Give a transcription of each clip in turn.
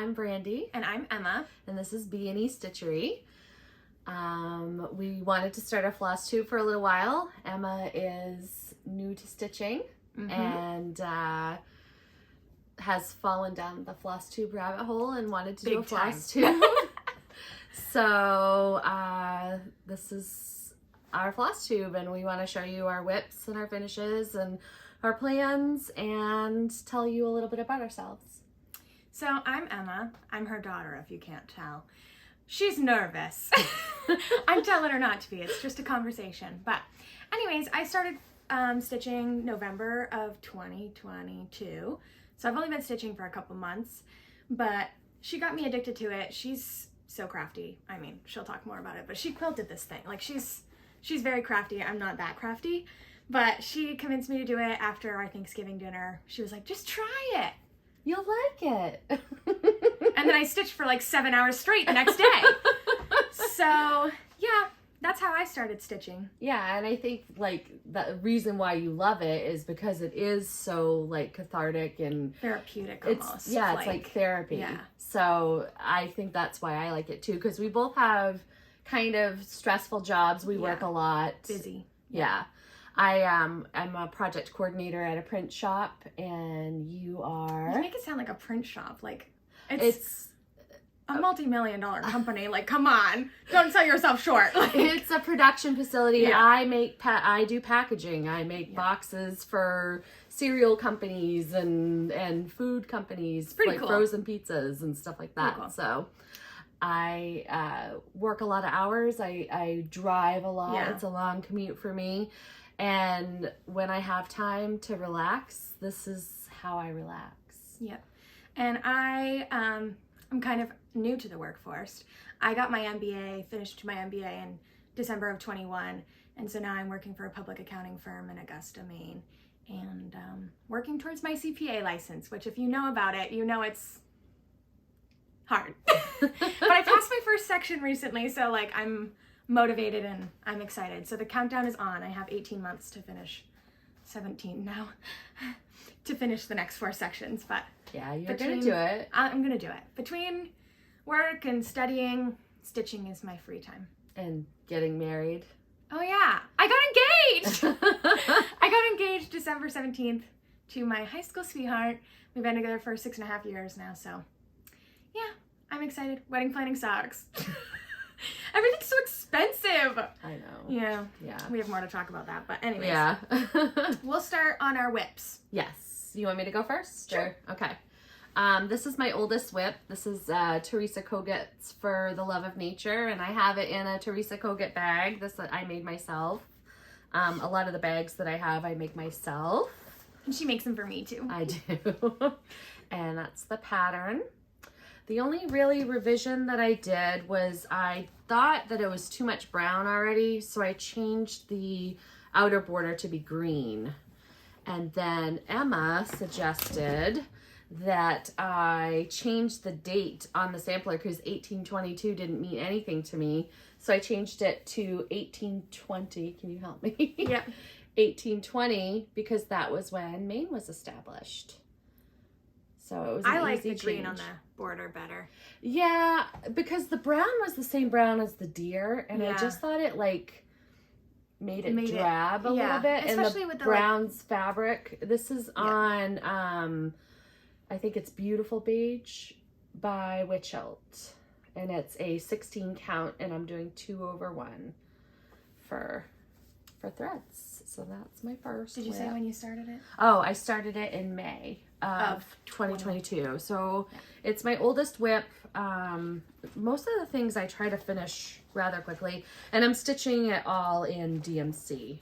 I'm Brandy. And I'm Emma. And this is B&E Stitchery. We wanted to start a FlossTube for a little while. Emma is new to stitching and has fallen down the FlossTube rabbit hole and wanted to do a FlossTube. So this is our FlossTube, and we want to show you our whips and our finishes and our plans and tell you a little bit about ourselves. So I'm Emma. I'm her daughter, if you can't tell. She's nervous. I'm telling her not to be. It's just a conversation. But anyways, I started stitching November of 2022. So I've only been stitching for a couple months, but she got me addicted to it. She's so crafty. I mean, she'll talk more about it, but she quilted this thing. Like she's very crafty. I'm not that crafty, but she convinced me to do it after our Thanksgiving dinner. She was like, just try it. You'll like it. And then I stitched for like 7 hours straight the next day. So yeah, that's how I started stitching. Yeah, and I think like the reason why you love it is because it is so like cathartic and therapeutic almost. It's like therapy. Yeah. So I think that's why I like it too, because we both have kind of stressful jobs. We work a lot. Busy. Yeah. I'm a project coordinator at a print shop, and you are... You make it sound like a print shop. Like, it's a multi-million-dollar company. Like, come on. Don't sell yourself short. Like, it's a production facility. Yeah. I do packaging. I make boxes for cereal companies and food companies. Pretty like cool. Frozen pizzas and stuff like that. Cool. So I work a lot of hours. I drive a lot. Yeah. It's a long commute for me. And when I have time to relax, this is how I relax. Yep. And I'm kind of new to the workforce. I got my MBA, finished my MBA in December of 21. And so now I'm working for a public accounting firm in Augusta, Maine, and working towards my CPA license, which if you know about it, you know it's hard. But I passed my first section recently, so like I'm motivated and I'm excited. So the countdown is on. I have 18 months to finish, 17 now, to finish the next 4 sections. But yeah, you're gonna do it. I'm gonna do it. Between work and studying, stitching is my free time. And getting married. Oh yeah, I got engaged. I got engaged December 17th to my high school sweetheart. We've been together for 6.5 years now, so yeah, I'm excited. Wedding planning sucks. Everything's so expensive. I know. Yeah. Yeah. We have more to talk about that, but anyways. Yeah. We'll start on our whips. Yes. You want me to go first? Sure. Okay. This is my oldest whip. This is Teresa Kogut's For the Love of Nature, and I have it in a Teresa Kogut bag. This I made myself. A lot of the bags that I have, I make myself. And she makes them for me too. I do. And that's the pattern. The only really revision that I did was I thought that it was too much brown already, so I changed the outer border to be green. And then Emma suggested that I change the date on the sampler because 1822 didn't mean anything to me. So I changed it to 1820. Can you help me? Yeah. 1820, because that was when Maine was established. So it was an I like easy the green change on the border better. Yeah, because the brown was the same brown as the deer, and I just thought it like made it drab a little bit. Especially and with the brown's fabric. This is on I think it's Beautiful Beige by Witchelt, and it's a 16 count, and I'm doing 2/1 for threads. So that's my first. Did you say when you started it? Oh, I started it in May of 2022. So it's my oldest whip. Most of the things I try to finish rather quickly, and I'm stitching it all in DMC.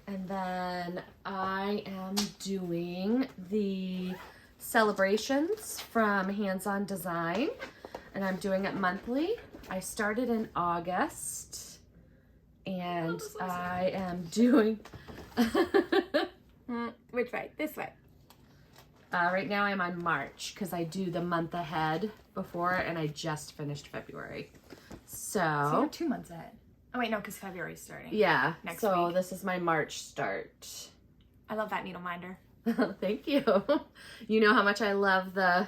And then I am doing the celebrations from Hands On Design, and I'm doing it monthly. I started in August, and I am doing which way? This way. Right now I'm on March because I do the month ahead before, and I just finished February. So you're 2 months ahead. Oh wait, no, because February's starting. Yeah. Next so week. This is my March start. I love that needle minder. Thank you. You know how much I love the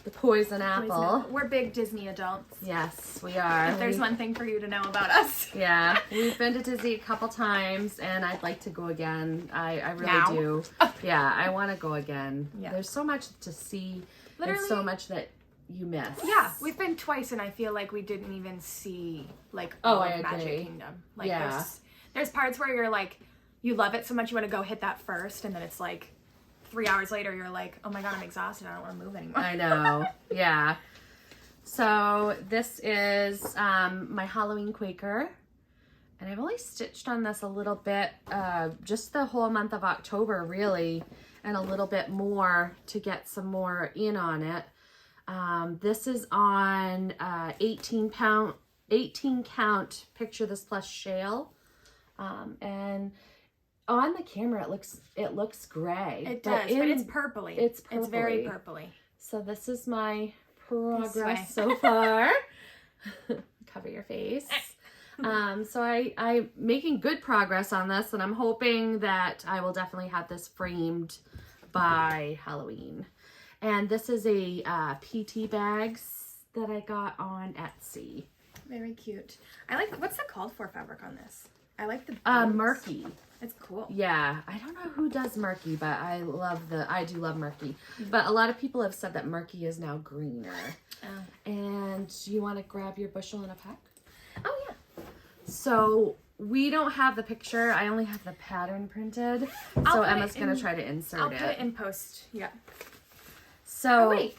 the poison apple. We're big Disney adults. Yes, we are. If there's one thing for you to know about us. Yeah, we've been to Disney a couple times, and I'd like to go again. I really Now? do. Yeah, I want to go again. Yeah. There's so much to see. Literally. And so much that you miss. Yeah, we've been twice, and I feel like we didn't even see like Oh, all I of Magic agree. Kingdom. Like, Yeah. there's parts where you're like, you love it so much you want to go hit that first, and then it's like 3 hours later you're like, oh my god, I'm exhausted. I don't want to move anymore. I know. Yeah. So this is my Halloween Quaker, and I've only stitched on this a little bit, just the whole month of October really, and a little bit more to get some more in on it. This is on 18 count Picture This Plus shale, and on the camera it looks gray. It does, but it's purpley. It's very purpley. purpley. So this is my progress way. so far. Cover your face. So I'm making good progress on this, and I'm hoping that I will definitely have this framed by Halloween. And this is a PT bags that I got on Etsy. Very cute. I like, what's the called for fabric on this? I like the Murky. It's cool. Yeah, I don't know who does murky, but I do love murky. But a lot of people have said that murky is now greener. Oh. And you want to grab your bushel and a peck? Oh yeah. So we don't have the picture. I only have the pattern printed. So Emma's going to try to insert it. I'll put it in post. Yeah. So Oh, wait.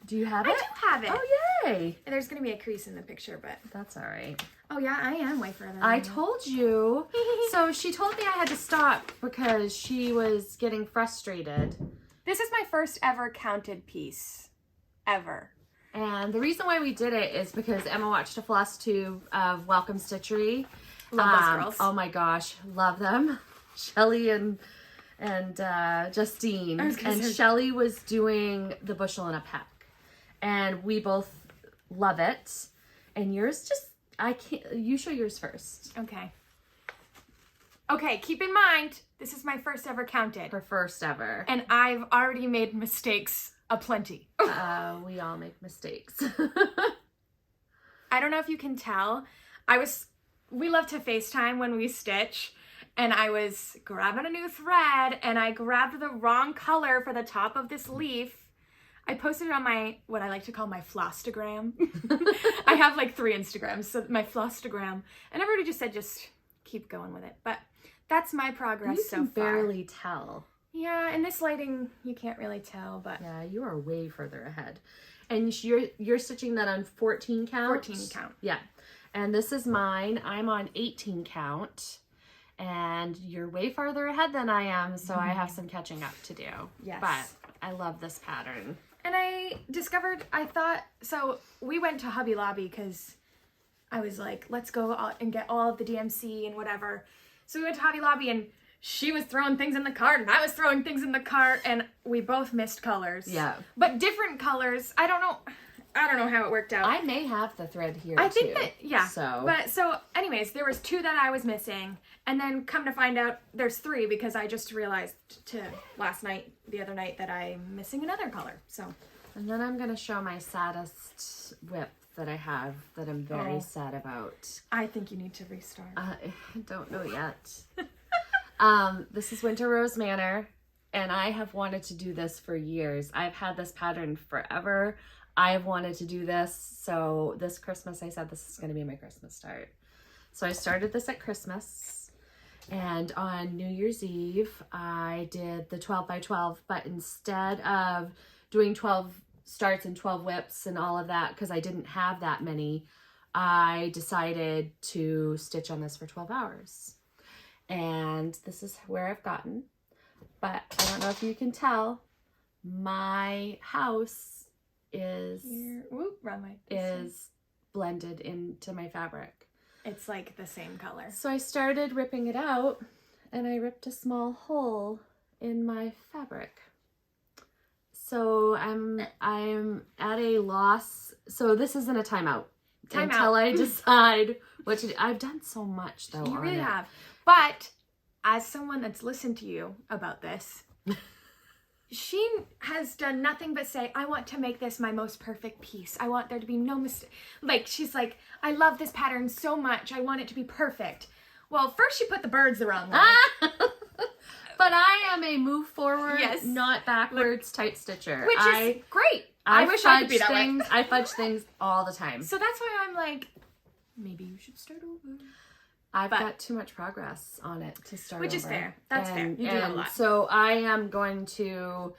Do you have it? I do have it. Oh, yay. There's going to be a crease in the picture, but... That's all right. Oh, yeah, I am way further. I told you. So she told me I had to stop because she was getting frustrated. This is my first ever counted piece. Ever. And the reason why we did it is because Emma watched a FlossTube of Welcome Stitchery. Love those girls. Oh my gosh, love them. Shelly and Justine. And Shelly was doing the bushel and a peck. And we both love it. And yours just, you show yours first. Okay. Okay, keep in mind, this is my first ever counted. Her first ever. And I've already made mistakes aplenty. We all make mistakes. I don't know if you can tell. We love to FaceTime when we stitch, and I was grabbing a new thread, and I grabbed the wrong color for the top of this leaf. I posted it on what I like to call my Flosstagram. I have like 3 Instagrams, so my Flosstagram, and everybody just said, just keep going with it. But that's my progress so far. You can barely tell. Yeah, in this lighting, you can't really tell, but... Yeah, you are way further ahead. And you're stitching that on 14 count? 14 count. Yeah. And this is mine. I'm on 18 count. And you're way farther ahead than I am, so I have some catching up to do. Yes. But I love this pattern. And I discovered, so we went to Hobby Lobby because I was like, let's go out and get all of the DMC and whatever. So we went to Hobby Lobby, and she was throwing things in the cart, and I was throwing things in the cart, and we both missed colors. Yeah. But different colors. I don't know how it worked out. I may have the thread here, I think too. that, yeah. So Anyways, there was 2 that I was missing, and then come to find out there's 3 because I just realized the other night that I'm missing another color. So. And then I'm going to show my saddest whip that I have that I'm very sad about. I think you need to restart. I don't know yet. This is Winter Rose Manor, and I have wanted to do this for years. I've had this pattern forever. I've wanted to do this, so this Christmas I said this is going to be my Christmas start. So I started this at Christmas, and on New Year's Eve I did the 12 by 12, but instead of doing 12 starts and 12 whips and all of that, because I didn't have that many, I decided to stitch on this for 12 hours. And this is where I've gotten. But I don't know if you can tell, my house is blended into my fabric. It's like the same color. So I started ripping it out, and I ripped a small hole in my fabric. So I'm at a loss. So this isn't a timeout. Until I decide what to do. I've done so much though. You really have. But as someone that's listened to you about this, she has done nothing but say, I want to make this my most perfect piece. I want there to be no mistake. Like, she's like, I love this pattern so much. I want it to be perfect. Well, first she put the birds the wrong way. But I am a move forward, Yes. not backwards type stitcher. Which is great. I wish I could be that way. I fudge things all the time. So that's why I'm like, maybe you should start over. I've got too much progress on it to start Which over. is fair. That's fair. You do have a lot. So I am going to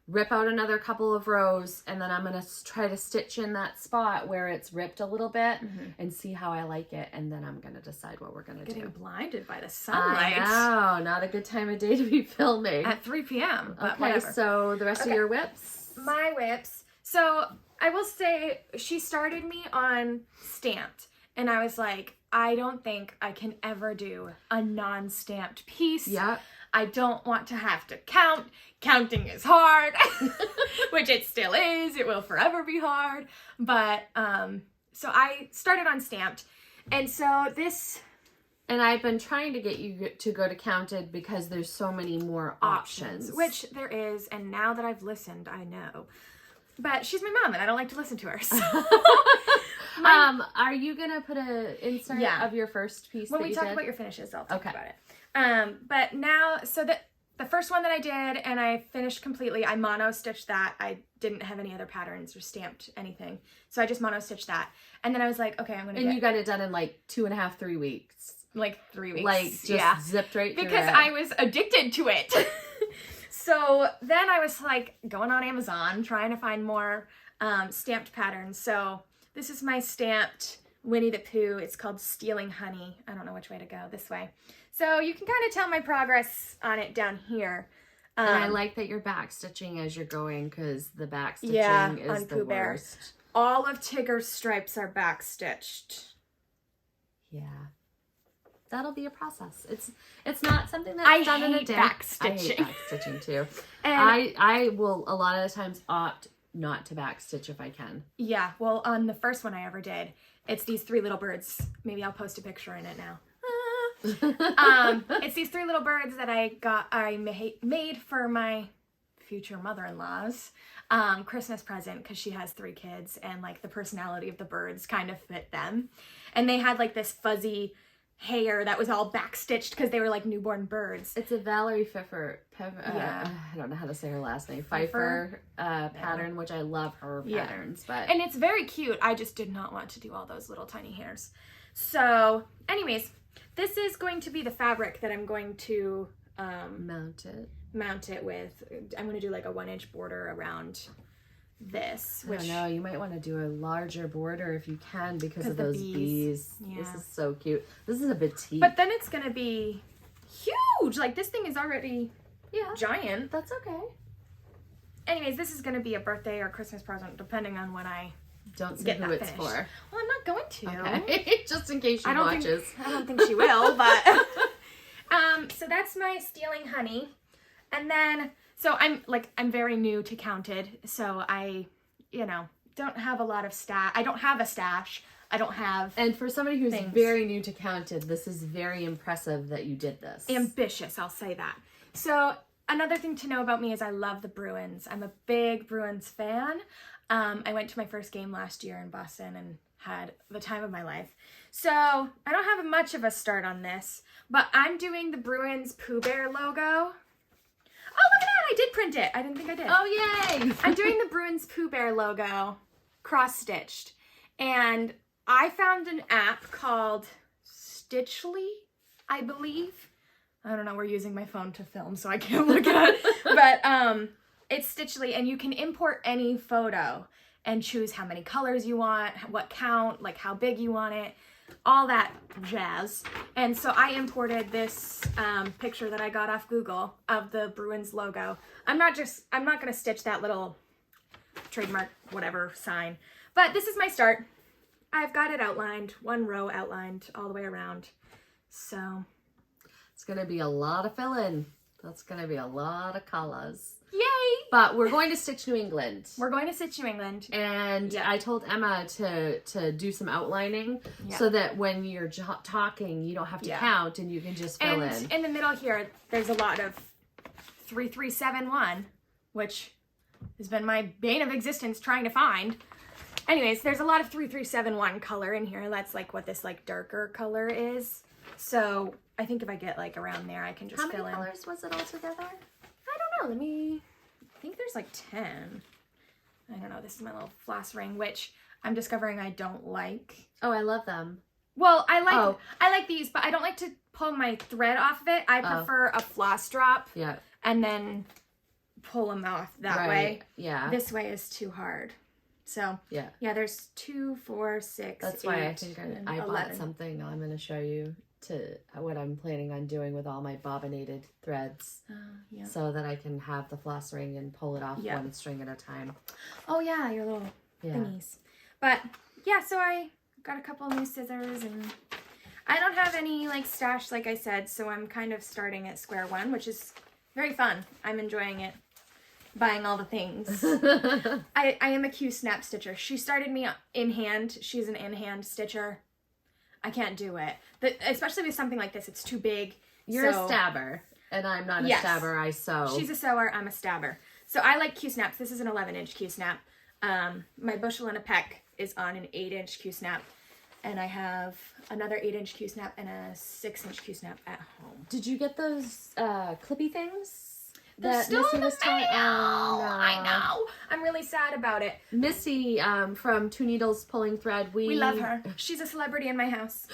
rip out another couple of rows, and then I'm going to try to stitch in that spot where it's ripped a little bit and see how I like it, and then I'm going to decide what we're going to do. Getting blinded by the sunlight. I know. Not a good time of day to be filming. At 3 p.m. But okay, whatever. so the rest of your whips? My whips. So I will say she started me on stamped, and I was like, I don't think I can ever do a non-stamped piece. Yeah. I don't want to have to count. Counting is hard, which it still is. It will forever be hard. But, so I started on stamped. And so this... And I've been trying to get you to go to counted because there's so many more options. Which there is. And now that I've listened, I know. But she's my mom and I don't like to listen to her. So. Are you gonna put an insert of your first piece when that we you talk did? about your finishes? I'll talk about it. But now, so the first one that I did and I finished completely, I mono stitched that. I didn't have any other patterns or stamped anything, so I just mono stitched that. And then I was like, okay, I'm gonna. And you got it done in like 2.5, 3 weeks. Like 3 weeks. Like just zipped right through because it. I was addicted to it. So then I was like going on Amazon trying to find more stamped patterns. So this is my stamped Winnie the Pooh. It's called Stealing Honey. I don't know which way to go, this way. So you can kind of tell my progress on it down here. And I like that you're back stitching as you're going because the back stitching is the worst. All of Tigger's stripes are back stitched. Yeah. That'll be a process. It's not something that's done in a day. Back stitching. I hate back stitching too. And I will a lot of the times opt not to back stitch if I can. Yeah, well, on the first one I ever did, it's these 3 little birds. Maybe I'll post a picture in it now. It's these 3 little birds that I made for my future mother-in-law's Christmas present because she has 3 kids and like the personality of the birds kind of fit them. And they had like this fuzzy hair that was all back stitched because they were like newborn birds. It's a Valerie Pfeffer, I don't know how to say her last name, Pfeiffer pattern, which I love her patterns. But and it's very cute. I just did not want to do all those little tiny hairs. So anyways, this is going to be the fabric that I'm going to mount it with. I'm going to do like a 1-inch border around this. I don't know, you might want to do a larger border if you can because of those bees. Yeah. This is so cute. This is a petite. But then it's going to be huge. Like this thing is already giant. That's okay. Anyways, this is going to be a birthday or Christmas present depending on when I don't say who it's for. Well, I'm not going to. Okay. Just in case she watches. I don't think she will, but so that's my Stealing Honey. And then so I'm very new to counted, so I, don't have a lot of stash. I don't have a stash. I don't have. And for somebody who's very new to counted, this is very impressive that you did this. Ambitious, I'll say that. So another thing to know about me is I love the Bruins. I'm a big Bruins fan. I went to my first game last year in Boston and had the time of my life. So I don't have much of a start on this, but I'm doing the Bruins Pooh Bear logo. Oh, look at that! I did print it. I didn't think I did. Oh, yay! I'm doing the Bruins Pooh Bear logo cross-stitched. And I found an app called Stitchery, I believe. I don't know, we're using my phone to film, so I can't look at it. But it's Stitchery, and you can import any photo and choose how many colors you want, what count, like how big you want it, all that jazz. And so I imported this picture that I got off Google of the Bruins logo. I'm not gonna stitch that little trademark whatever sign, but this is my start. I've got it outlined, 1 row outlined all the way around. So it's gonna be a lot of filling. That's gonna be a lot of colors. Yay! But we're going to Stitch New England. We're going to Stitch New England. And I told Emma to do some outlining so that when you're talking, you don't have to count and you can just fill in. And in the middle here, there's a lot of 3371, which has been my bane of existence trying to find. Anyways, there's a lot of 3371 color in here. That's like what this like darker color is. So I think if I get like around there, I can just fill in. How many colors was it all together? I don't know. I think there's like 10. I don't know. This is my little floss ring, which I'm discovering I don't like. Oh, I love them. Well, I like these, but I don't like to pull my thread off of it. I prefer a floss drop. Yeah. And then pull them off that way. Yeah. This way is too hard. So yeah, there's 2, 4, 6. That's 8, why I think I 11. bought something. I'm going to show you to what I'm planning on doing with all my bobbinated threads, so that I can have the floss ring and pull it off one string at a time. Oh yeah, your little thingies. But yeah, so I got a couple new scissors, and I don't have any like stash, like I said, so I'm kind of starting at square one, which is very fun. I'm enjoying it. Buying all the things. I am a Q-snap stitcher. She started me in hand. She's an in-hand stitcher. I can't do it. Especially with something like this, it's too big. You're a stabber, and I'm not a stabber. I sew. She's a sewer. I'm a stabber. So I like Q-snaps. This is an 11-inch Q-snap. My bushel and a peck is on an 8-inch Q-snap, and I have another 8-inch Q-snap and a 6-inch Q-snap at home. Did you get those clippy things? They're still in the mail. I know. I'm really sad about it. Missy from Two Needles Pulling Thread. We love her. She's a celebrity in my house.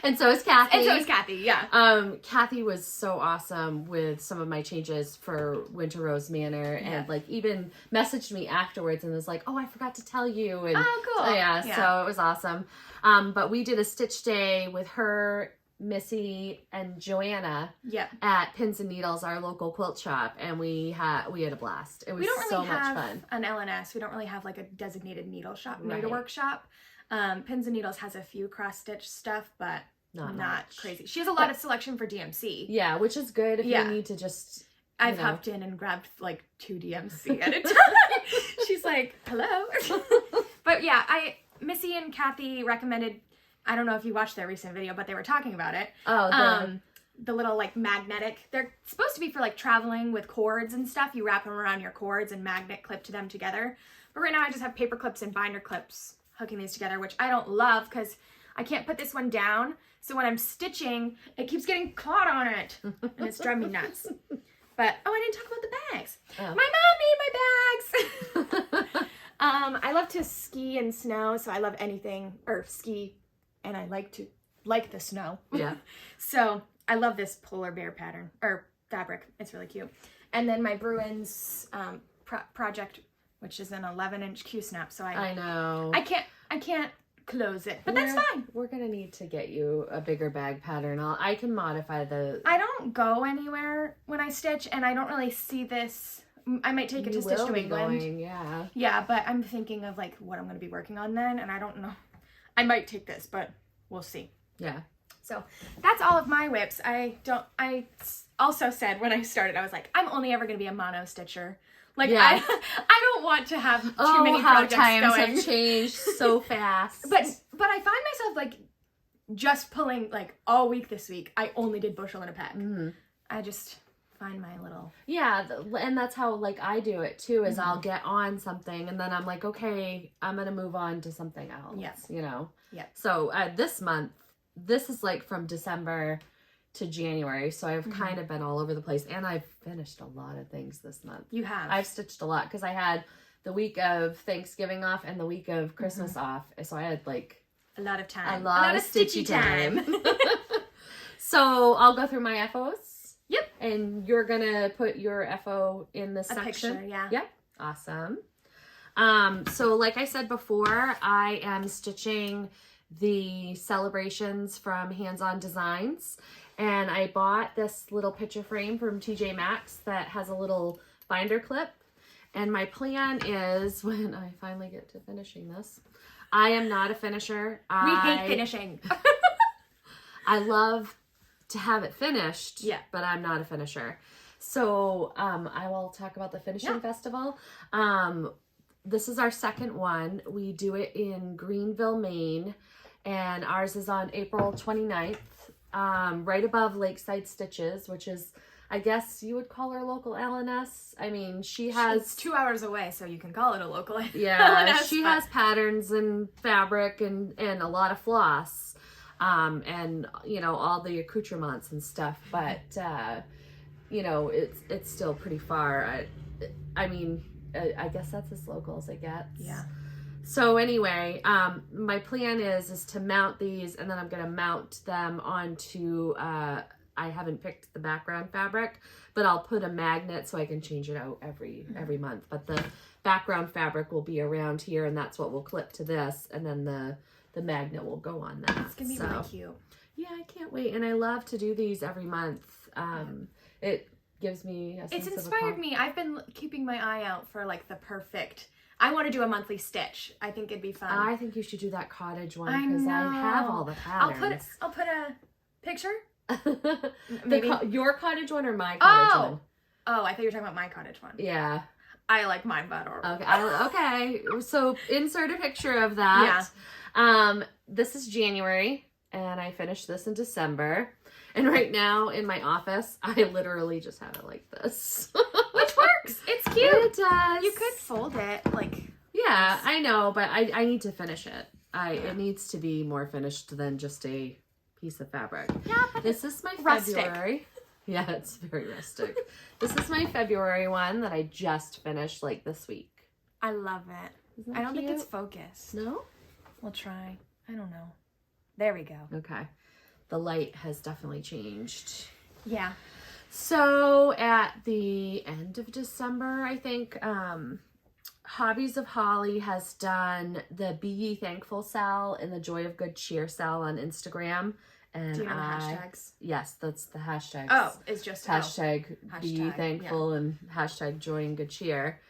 And so is Kathy. And so is Kathy, yeah. Kathy was so awesome with some of my changes for Winter Rose Manor, and like even messaged me afterwards and was like, oh, I forgot to tell you. And oh, cool. So it was awesome. But we did a stitch day with her, Missy, and Joanna at Pins and Needles, our local quilt shop, and we had a blast. It was so much fun. An LNS. We don't really have like a designated needle shop, needlework shop. Pins and Needles has a few cross stitch stuff, but not crazy. She has a lot of selection for DMC. Yeah, which is good if you need to just. I've hopped in and grabbed like 2 DMC at a time. She's like, hello. But yeah, Missy and Kathy recommended. I don't know if you watched their recent video, but they were talking about it. Oh, the little like magnetic. They're supposed to be for like traveling with cords and stuff. You wrap them around your cords and magnet clip to them together. But right now I just have paper clips and binder clips hooking these together, which I don't love because I can't put this one down. So when I'm stitching, it keeps getting caught on it, and it's driving me nuts. But I didn't talk about the bags. Oh. My mom made my bags. I love to ski and snow, so I love anything or ski. And I like the snow. Yeah. So I love this polar bear pattern or fabric. It's really cute. And then my Bruins project, which is an 11-inch Q-snap. So I know I can't close it, but that's fine. We're gonna need to get you a bigger bag pattern. I can modify the. I don't go anywhere when I stitch, and I don't really see this. I might take it to Stitch New England. Yeah, but I'm thinking of like what I'm gonna be working on then, and I don't know. I might take this, but we'll see. Yeah. So that's all of my whips. I also said when I started, I was like, I'm only ever going to be a mono stitcher. Like, I don't want to have too many projects times going. Have changed so fast. But I find myself like just pulling like all week this week. I only did bushel and a peck. Mm-hmm. I just find my little. Yeah, and that's how like I do it too, is I'll get on something and then I'm like, okay, I'm going to move on to something else. Yes. You know? Yeah. So this month, this is like from December to January. So I've kind of been all over the place, and I've finished a lot of things this month. You have. I've stitched a lot because I had the week of Thanksgiving off and the week of Christmas off. So I had like a lot of time. A lot of stitchy time. So I'll go through my FOs. Yep. And you're going to put your FO in this section. Picture, yeah. Yep. Awesome. So like I said before, I am stitching the celebrations from Hands On Designs, and I bought this little picture frame from TJ Maxx that has a little binder clip, and my plan is when I finally get to finishing this, I am not a finisher. We hate finishing. I love to have it finished, but I'm not a finisher. So I will talk about the finishing festival. This is our second one. We do it in Greenville, Maine, and ours is on April 29th, right above Lakeside Stitches, which is I guess you would call her local LNS. I mean, she has... It's 2 hours away, so you can call it a local Yeah, LNS, she has patterns and fabric and a lot of floss. And, you know, all the accoutrements and stuff. But, you know, it's still pretty far. I mean, I guess that's as local as it gets. Yeah. So anyway, my plan is to mount these, and then I'm going to mount them onto, I haven't picked the background fabric, but I'll put a magnet so I can change it out every month. But the background fabric will be around here, and that's what will clip to this, and then the magnet will go on that. It's going to be really cute. Yeah, I can't wait. And I love to do these every month. It gives me a sense It's inspired me. I've been keeping my eye out for like the perfect... I want to do a monthly stitch. I think it'd be fun. I think you should do that cottage one because I have all the patterns. I'll put a picture. Your cottage one or my cottage one? Oh, I thought you were talking about my cottage one. Yeah. I like mine better. Okay. Okay. So insert a picture of that. Yeah. This is January, and I finished this in December. And right now in my office, I literally just have it like this. Which works. It's cute. It does. You could fold it like... Yeah, I know, but I need to finish it. It needs to be more finished than just a piece of fabric. Yeah, but this is my rustic. February. Yeah, it's very rustic. This is my February one that I just finished like this week. I love it. I don't think it's focused. No? We'll try. I don't know. There we go. Okay. The light has definitely changed. Yeah. So at the end of December, I think, Hobbies of Holly has done the Be Ye Thankful sale and the Joy of Good Cheer sale on Instagram. And do you know the hashtags? Yes, that's the hashtags. Oh, it's just hashtag Be Ye Thankful and hashtag Joy and Good Cheer.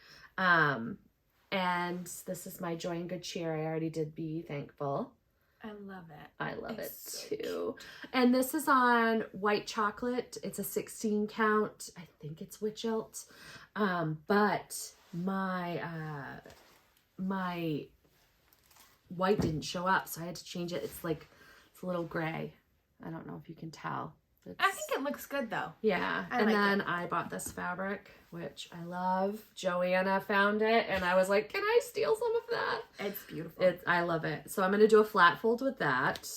And this is my Joy and Good Cheer. I already did Be Ye Thankful. I love it. I love it too. And this is on white chocolate. It's a 16 count. I think it's witch ilt. But my my white didn't show up, so I had to change it. It's a little gray. I don't know if you can tell. I think it looks good though. Yeah. And then I bought this fabric, which I love. Joanna found it and I was like, can I steal some of that? It's beautiful. I love it. So I'm going to do a flat fold with that.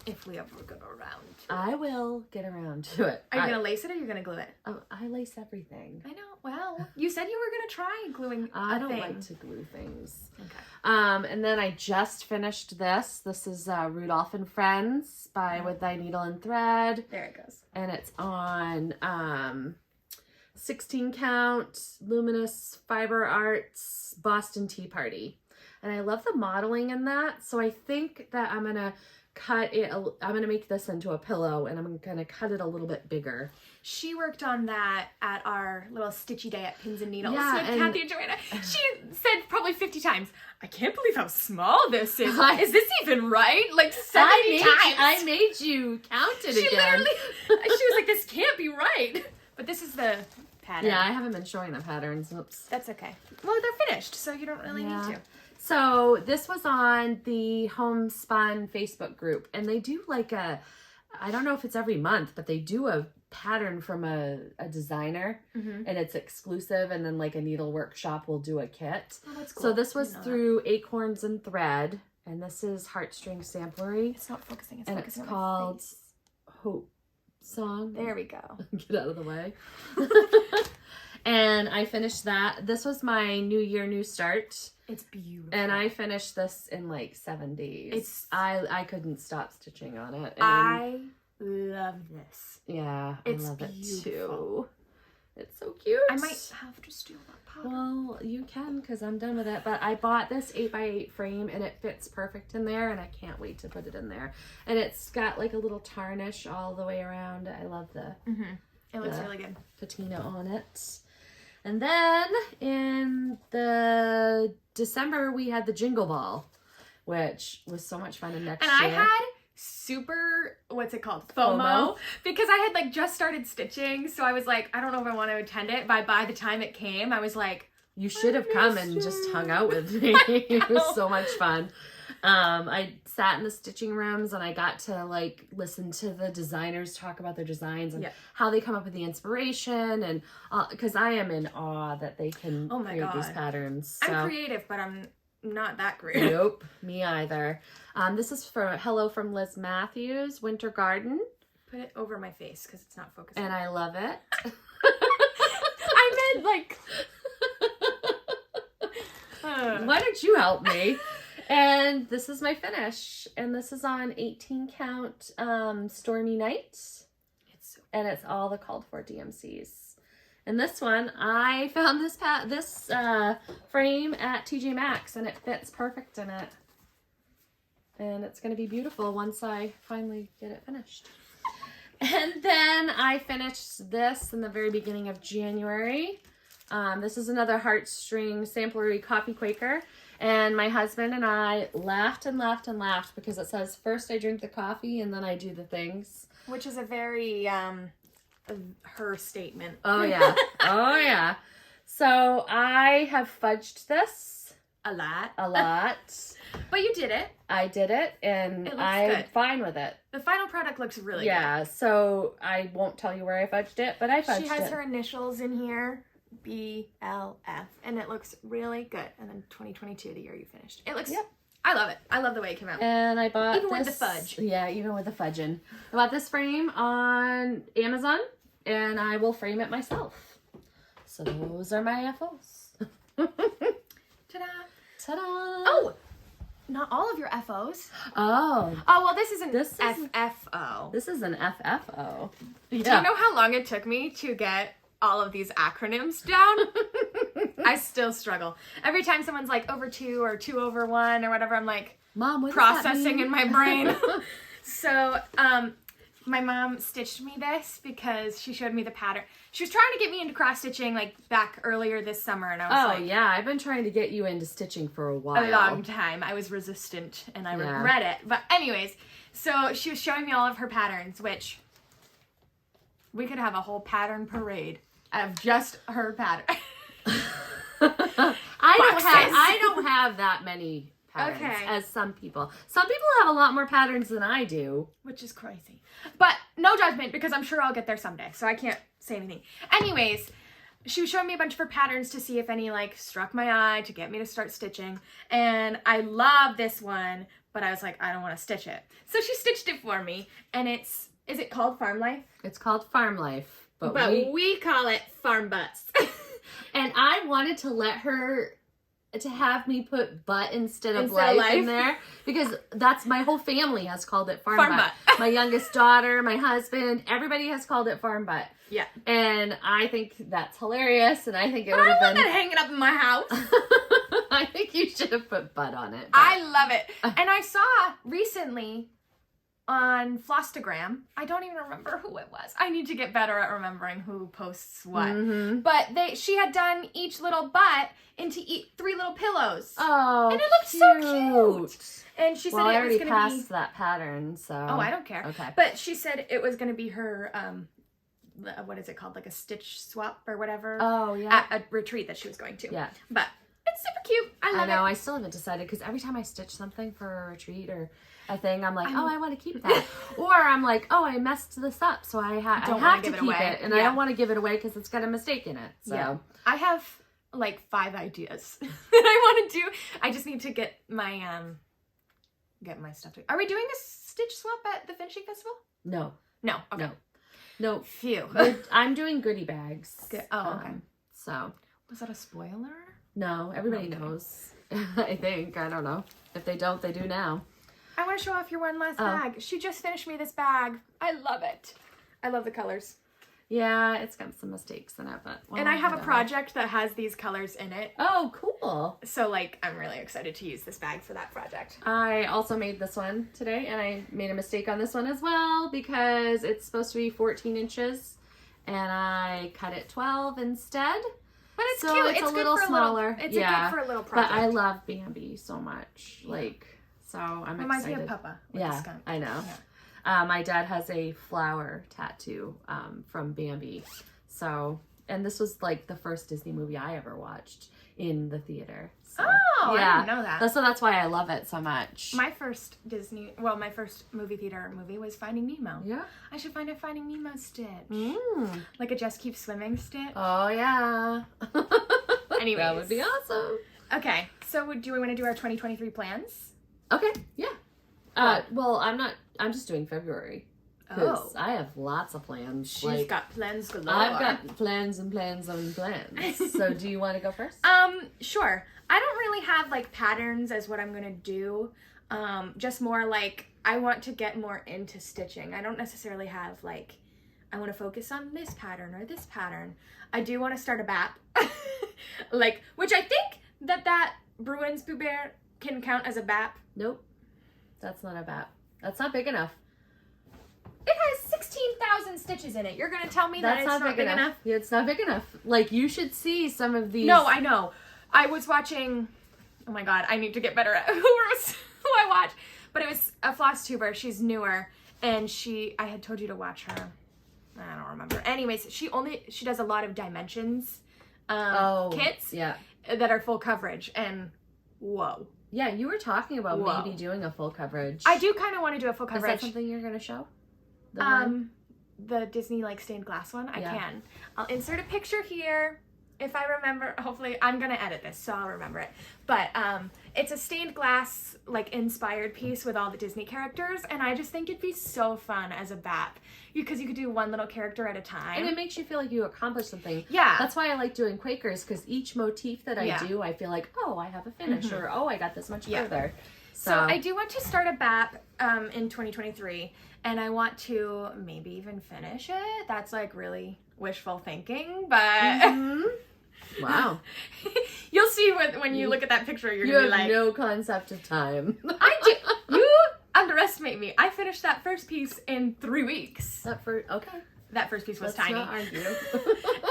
If we ever get around to it. I will get around to it. Are you going to lace it or are you going to glue it? Oh, I lace everything. I know. Well, you said you were going to try gluing I don't like to glue things. Okay. And then I just finished this. This is Rudolph and Friends by With Thy Needle and Thread. There it goes. And it's on 16 count Luminous Fiber Arts Boston Tea Party. And I love the modeling in that. So I think that I'm going to cut it. I'm going to make this into a pillow and I'm going to cut it a little bit bigger. She worked on that at our little stitchy day at Pins and Needles with and Kathy and Joanna. She said probably 50 times, I can't believe how small this is. Is this even right? Like 70 times. I made you count it again. She was like, this can't be right. But this is the pattern. Yeah, I haven't been showing the patterns. Oops. That's okay. Well, they're finished, so you don't really need to. So this was on the Homespun Facebook group, and they do like I don't know if it's every month, but they do a pattern from a designer, and it's exclusive, and then like a needle workshop will do a kit. Oh, that's cool. So this was through Acorns and Thread, and this is Heartstring Samplery. It's not focusing. It's and focusing it's on called Hope Song. There we go. Get out of the way. And I finished that. This was my New Year, New Start. It's beautiful. And I finished this in like 7 days. I couldn't stop stitching on it. And I love this. Yeah, it's I love beautiful. it too. It's so cute. I might have to steal that pattern. Well, you can because I'm done with it. But I bought this 8x8 frame and it fits perfect in there and I can't wait to put it in there. And it's got like a little tarnish all the way around. I love the It looks really good. patina on it. And then in the December, we had the Jingle Ball, which was so much fun. And next year. I had super, what's it called? FOMO. Because I had like just started stitching. So I was like, I don't know if I want to attend it. But by the time it came, I was like, you should have come and just hung out with me. It was so much fun. I sat in the stitching rooms and I got to like listen to the designers talk about their designs and how they come up with the inspiration, and because I am in awe that they can create these patterns. So. I'm creative, but I'm not that creative. Nope, me either. This is for Hello from Liz Matthews, Winter Garden. Put it over my face because it's not focusing. And I love it. I meant like... Why don't you help me? And this is my finish. And this is on 18 count Stormy Night. And it's all the called for DMCs. And this one, I found this frame at TJ Maxx and it fits perfect in it. And it's going to be beautiful once I finally get it finished. And then I finished this in the very beginning of January. This is another heartstring samplery coffee Quaker. And my husband and I laughed and laughed and laughed because it says, first I drink the coffee and then I do the things. Which is a very, her statement. Oh, yeah. Oh, yeah. So I have fudged this. A lot. But you did it. I did it, and I'm fine with it. The final product looks really good. Yeah, so I won't tell you where I fudged it, but I fudged it. She has her initials in here, BLF, and it looks really good. And then 2022, the year you finished. It looks, I love it. I love the way it came out. And I bought even with the fudge. Yeah, even with the fudging. I bought this frame on Amazon, and I will frame it myself. So those are my FOs. Ta-da. Ta-da! Oh! Not all of your FOs. Oh. Oh, well, this is an FFO. This is an FFO. Yeah. Do you know how long it took me to get all of these acronyms down? I still struggle. Every time someone's like over 2 or 2 over 1 or whatever, I'm like, Mom, what processing in my brain. So, my mom stitched me this because she showed me the pattern. She was trying to get me into cross stitching like back earlier this summer, and I was like, yeah, I've been trying to get you into stitching for a while. A long time. I was resistant and I regret it. But anyways, so she was showing me all of her patterns, which we could have a whole pattern parade of just her pattern. I don't have that many patterns as some people. Some people have a lot more patterns than I do. Which is crazy. But no judgment, because I'm sure I'll get there someday, so I can't say anything. Anyways, she was showing me a bunch of her patterns to see if any like struck my eye to get me to start stitching. And I love this one, but I was like, I don't want to stitch it. So she stitched it for me, and is it called Farm Life? It's called Farm Life. But we call it Farm Butts. And I wanted to let her to have me put butt instead of life in there, because that's my whole family has called it farm butt. My youngest daughter, my husband, everybody has called it farm butt. Yeah. And I think that's hilarious, and I think it would have been... I don't want that hanging up in my house. I think you should have put butt on it. I love it. And I saw recently on FlossTugram, I don't even remember who it was. I need to get better at remembering who posts what. Mm-hmm. But she had done each little butt into 3 little pillows. Oh, and it looked so cute. And she said I it was going to be... already passed that pattern, so... Oh, I don't care. Okay. But she said it was going to be her, what is it called? Like a stitch swap or whatever. Oh, yeah. At a retreat that she was going to. Yeah. But it's super cute. I love it. I know. I still haven't decided, because every time I stitch something for a retreat or a thing, I'm like, I want to keep that. Or I'm like, I messed this up, so I have to keep it. And I don't want to give it away because it's got a mistake in it. So yeah. I have like 5 ideas that I want to do. I just need to get my stuff to... Are we doing a stitch swap at the Finishing Festival? No. No. Okay. No. Phew. I'm doing goodie bags. Oh, okay. So. Was that a spoiler? No, everybody knows. I think. I don't know. If they don't, they do now. I want to show off your one last bag. She just finished me this bag. I love it. I love the colors. Yeah, it's got some mistakes in it, but... and I have a project that has these colors in it. Oh, cool. So, like, I'm really excited to use this bag for that project. I also made this one today, and I made a mistake on this one as well, because it's supposed to be 14 inches, and I cut it 12 instead. But it's cute. It's a little smaller. It's good for a little project. But I love Bambi so much. Like, so I'm Reminds excited. Me of Papa. Yeah, I know. Yeah. My dad has a flower tattoo from Bambi. So, and this was like the first Disney movie I ever watched. in the theater. So, oh, I didn't know that. So that's why I love it so much. My first movie theater movie was Finding Nemo. Yeah. I should find a Finding Nemo Stitch. Like a Just Keep Swimming Stitch. Oh, yeah. Anyways. That would be awesome. Okay, so do we want to do our 2023 plans? Okay, yeah. Well, I'm just doing February. Because I have lots of plans. She's got plans galore. I've got plans and plans and plans. So do you want to go first? Sure. I don't really have like patterns as what I'm going to do. Just more like I want to get more into stitching. I don't necessarily have like, I want to focus on this pattern or this pattern. I do want to start a BAP. Like, which I think that Bruins Pooh Bear can count as a BAP. Nope. That's not a BAP. That's not big enough. It has 16,000 stitches in it. You're going to tell me that it's not big enough? Yeah, it's not big enough. Like, you should see some of these. No, I know. I was watching, oh my God, I need to get better at who I watch. But it was a FlossTuber. She's newer. And I had told you to watch her. I don't remember. Anyways, she does a lot of dimensions kits that are full coverage. And whoa. Yeah, you were talking about maybe doing a full coverage. I do kind of want to do a full coverage. Is that something you're going to show? The Disney like stained glass one. I can. I'll insert a picture here if I remember. Hopefully, I'm gonna edit this, so I'll remember it. But it's a stained glass like inspired piece with all the Disney characters, and I just think it'd be so fun as a BAP because you could do one little character at a time, and it makes you feel like you accomplished something. Yeah, that's why I like doing Quakers, because each motif that I do, I feel like, oh, I have a finish, or oh, I got this much further. So I do want to start a BAP in 2023, and I want to maybe even finish it. That's like really wishful thinking, but wow. You'll see when you look at that picture, you're gonna be like, you have no concept of time. I do. You underestimate me. I finished that first piece in 3 weeks. That first piece was tiny. Let's not argue.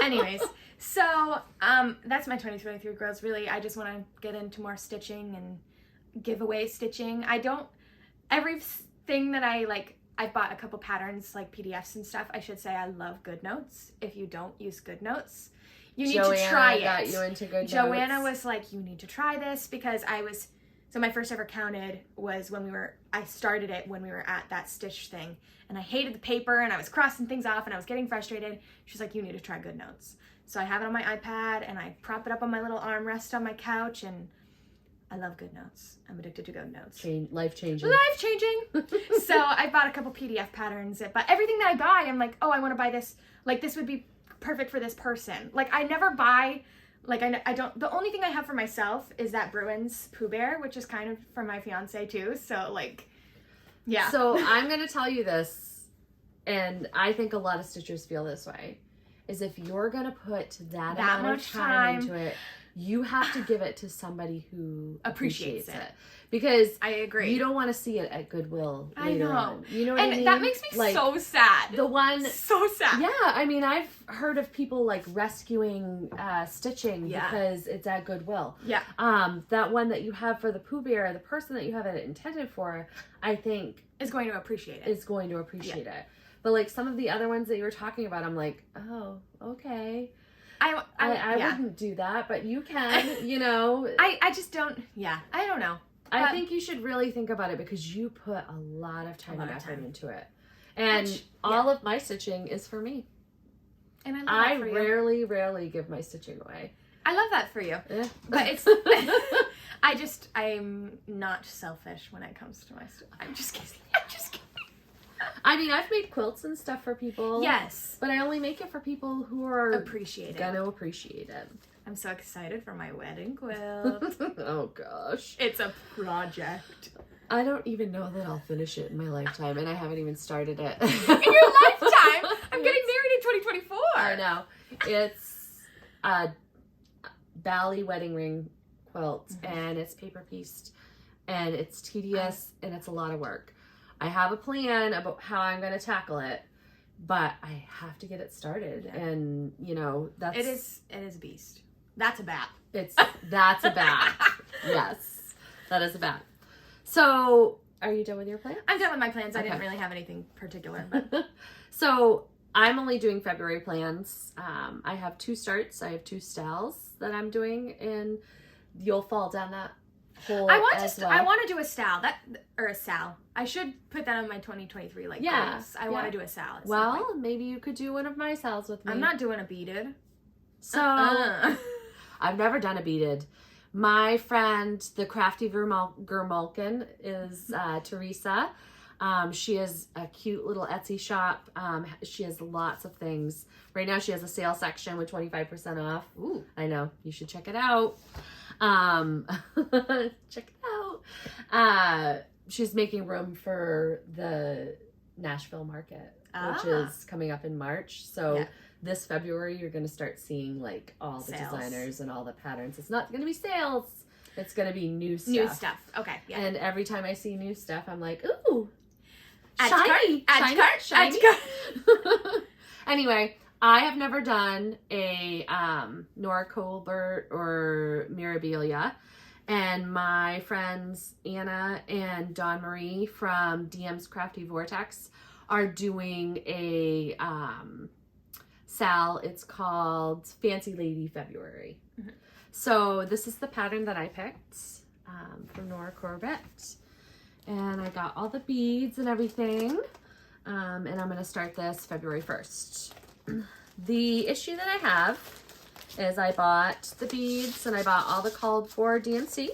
Anyways, so that's my 2023 goals. Really, I just want to get into more stitching and giveaway stitching. Everything that I've bought a couple patterns like PDFs and stuff. I should say I love GoodNotes. If you don't use GoodNotes, you need to try it. Got you into GoodNotes. Joanna was like, you need to try this, because so my first ever counted was I started it when we were at that stitch thing, and I hated the paper and I was crossing things off and I was getting frustrated. She's like, you need to try GoodNotes. So I have it on my iPad and I prop it up on my little armrest on my couch, and I love GoodNotes. I'm addicted to GoodNotes. Life-changing. Life-changing. So I bought a couple PDF patterns, but everything that I buy, I'm like, oh, I want to buy this. Like, this would be perfect for this person. Like, I never buy, like, I don't, the only thing I have for myself is that Bruins Pooh Bear, which is kind of for my fiance too. So, like, yeah. So I'm going to tell you this, and I think a lot of stitchers feel this way, is if you're going to put that amount of time into it, you have to give it to somebody who appreciates it. Because I agree. You don't want to see it at Goodwill later on. You know what I mean? That makes me so sad. So sad. Yeah, I mean, I've heard of people like rescuing stitching because it's at Goodwill. Yeah. That one that you have for the Pooh Bear, the person that you have it intended for, I think is going to appreciate it. Is going to appreciate it. But like some of the other ones that you were talking about, I'm like, oh, okay. I wouldn't do that, but you can, you know. I just don't, I don't know. I think you should really think about it, because you put a lot of time and effort into it. And all of my stitching is for me. And I rarely give my stitching away. I love that for you. Yeah. But it's, I'm not selfish when it comes to my stuff. I'm just kidding. I mean, I've made quilts and stuff for people. Yes. But I only make it for people who are gonna appreciate it. I'm so excited for my wedding quilt. Oh gosh. It's a project. I don't even know that I'll finish it in my lifetime, and I haven't even started it. In your lifetime? I'm getting married in 2024. I know. It's a Bali wedding ring quilt, and it's paper pieced, and it's tedious, and it's a lot of work. I have a plan about how I'm going to tackle it, but I have to get it started. Yeah. And, you know, it is a beast. That's a BAP. That's a BAP. Yes, that is a BAP. So, are you done with your plan? I'm done with my plans. Okay. I didn't really have anything particular. But So, I'm only doing February plans. I have 2 starts. I have 2 styles. that I'm doing, and you'll fall down that hole I want as to. well. I want to do a sal. A sal. I should put that on my 2023 goals. I want to do a sal. Well, maybe you could do one of my sals with me. I'm not doing a beaded. So I've never done a beaded. My friend, the Crafty Gurmalkin, is Teresa. She has a cute little Etsy shop. She has lots of things. Right now she has a sale section with 25% off. Ooh, I know. You should check it out. Check it out. She's making room for the Nashville market, which is coming up in March. So this February, you're going to start seeing like all the designers and all the patterns. It's not going to be sales. It's going to be new stuff. New stuff. Okay. Yeah. And every time I see new stuff, I'm like, ooh, Add shiny, to cart. shiny, Add to cart. Anyway, I have never done a Nora Colbert or Mirabilia. And my friends Anna and Dawn Marie from DM's Crafty Vortex are doing a sal. It's called Fancy Lady February. Mm-hmm. So this is the pattern that I picked from Nora Corbett. And I got all the beads and everything. And I'm going to start this February 1st. The issue that I have is I bought the beads and I bought all the called for DMC.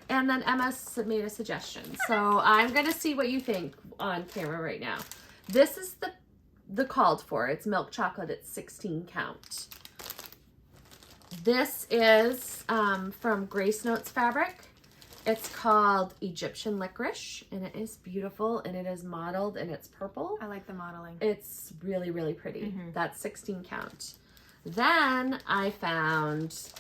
And then Emma made a suggestion. So I'm going to see what you think on camera right now. This is the called for. It's milk chocolate. It's 16 count. This is from Grace Notes Fabric. It's called Egyptian Licorice, and it is beautiful, and it is modeled, and it's purple. I like the modeling. It's really, really pretty. That's 16 count. Then I found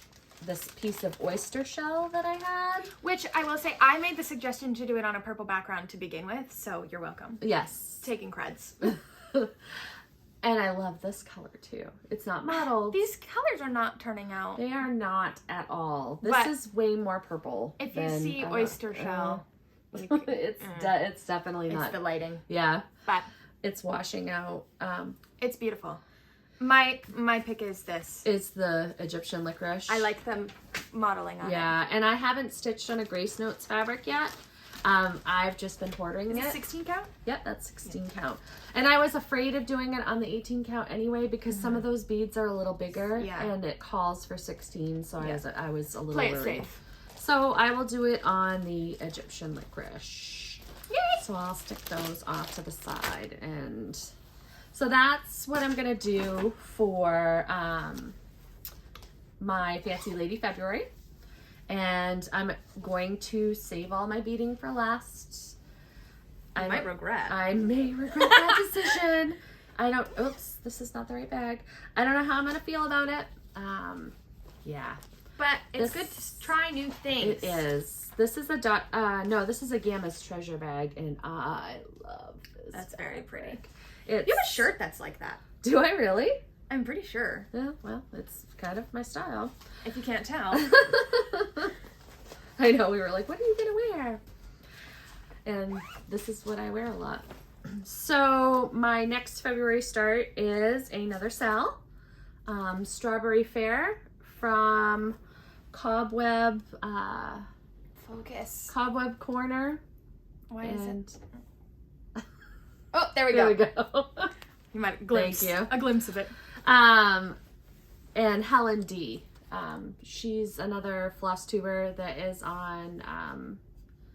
this piece of oyster shell that I had. Which I will say, I made the suggestion to do it on a purple background to begin with, so you're welcome. Yes. Taking creds. And I love this color too. It's not modeled. These colors are not turning out. They are not at all. This is way more purple. If you see oyster shell, it's definitely not. It's the lighting. Yeah. But it's washing out. It's beautiful. My pick is this. It's the Egyptian Licorice. I like the modeling on it. Yeah, and I haven't stitched on a Grace Notes fabric yet. I've just been hoarding it. 16 count? Yep, that's 16 count. And I was afraid of doing it on the 18 count anyway because some of those beads are a little bigger and it calls for 16, so I was a little worried. Play it safe. So I will do it on the Egyptian Licorice. Yay! So I'll stick those off to the side, and so that's what I'm gonna do for my Fancy Lady February. And I'm going to save all my beading for last. I might regret. I may regret that decision. Oops, this is not the right bag. I don't know how I'm going to feel about it. Yeah. But it's good to try new things. It is. This is this is a Gamma's treasure bag, and I love this. That's very pretty. You have a shirt that's like that. Do I really? I'm pretty sure. Yeah, well, it's kind of my style. If you can't tell. I know, we were like, what are you going to wear? And this is what I wear a lot. So my next February start is another sal. Strawberry Fair from Cobweb. Focus. Cobweb Corner. Why is it? Oh, there we go. There we go. You might a glimpse of it. And Helen D. She's another FlossTuber that is on,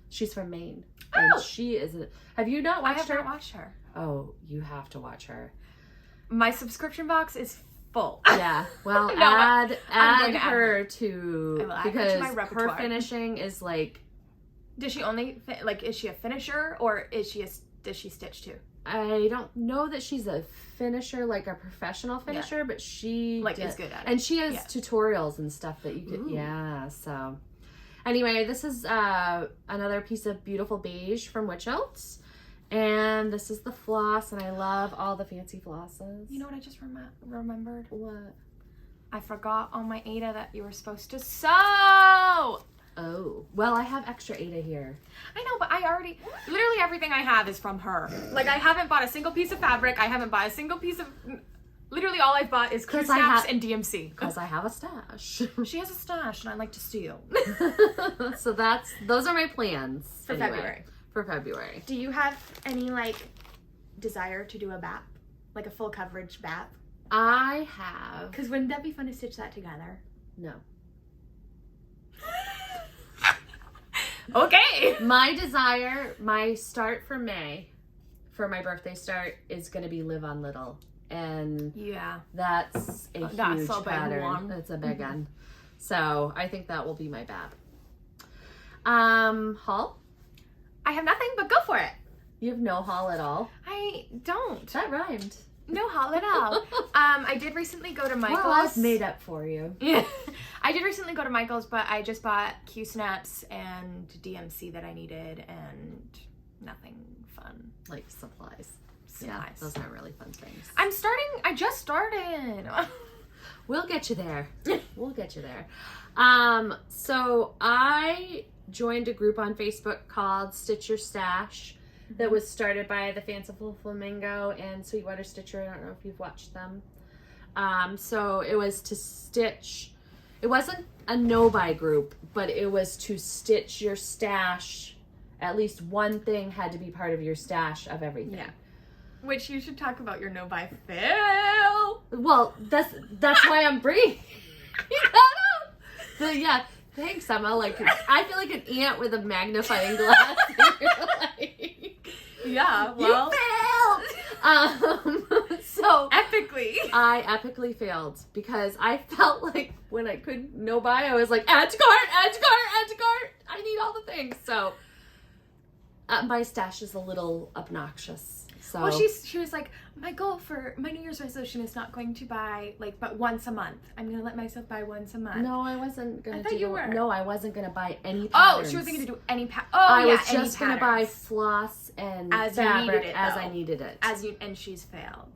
she's from Maine. And she is, have you not watched her? I haven't watched her. Oh, you have to watch her. My subscription box is full. Yeah, well, add her to, because her finishing is like. Does she only, is she a finisher, or does she stitch too? I don't know that she's a finisher, like a professional finisher, but she is good at it. And she has tutorials and stuff that you could, so. Anyway, this is another piece of beautiful beige from Witchelt. And this is the floss, and I love all the fancy flosses. You know what I just remembered? What? I forgot on my Ada that you were supposed to sew! Oh, well, I have extra Ada here. I know, but literally everything I have is from her. Like, I haven't bought a single piece of fabric. I haven't bought a single piece of Literally all I've bought is Goose snaps and DMC. Because I have a stash. She has a stash and I like to steal. So those are my plans. For February. For February. Do you have any, like, desire to do a BAP? Like a full coverage BAP? I have. Because wouldn't that be fun to stitch that together? No. Okay. My start for May, for my birthday start, is going to be Live on Little. And yeah, that's a huge so pattern. It's a big one. So I think that will be my BAP. Haul? I have nothing, but go for it. You have no haul at all? I don't. That rhymed. No haul at all. I did recently go to Michael's. Well, I've made up for you. Yeah. I did recently go to Michael's, but I just bought Q snaps and DMC that I needed and nothing fun. Like supplies. Yeah, those aren't really fun things. I just started. We'll get you there. We'll get you there. So I joined a group on Facebook called Stitch Your Stash that was started by the Fanciful Flamingo and Sweetwater Stitcher. I don't know if you've watched them. So it was to stitch. It wasn't a no-buy group, but it was to stitch your stash. At least one thing had to be part of your stash of everything. Yeah. Which you should talk about your no-buy fail. Well, that's why I'm bringing it up. Yeah, thanks, Emma. Like, I feel like an ant with a magnifying glass. Yeah, well. You failed! So epically. I epically failed because I felt like when I couldn't no buy, I was like, add to cart, add to cart, add to cart. I need all the things. So my stash is a little obnoxious. So well, she was like, my goal for my New Year's resolution is not going to buy but once a month. I'm going to let myself buy once a month. No, I wasn't going to I thought you were. No, I wasn't going to buy any patterns. Oh, she wasn't going to do any I was just going to buy floss and as fabric you needed it, as I needed it. And she's failed.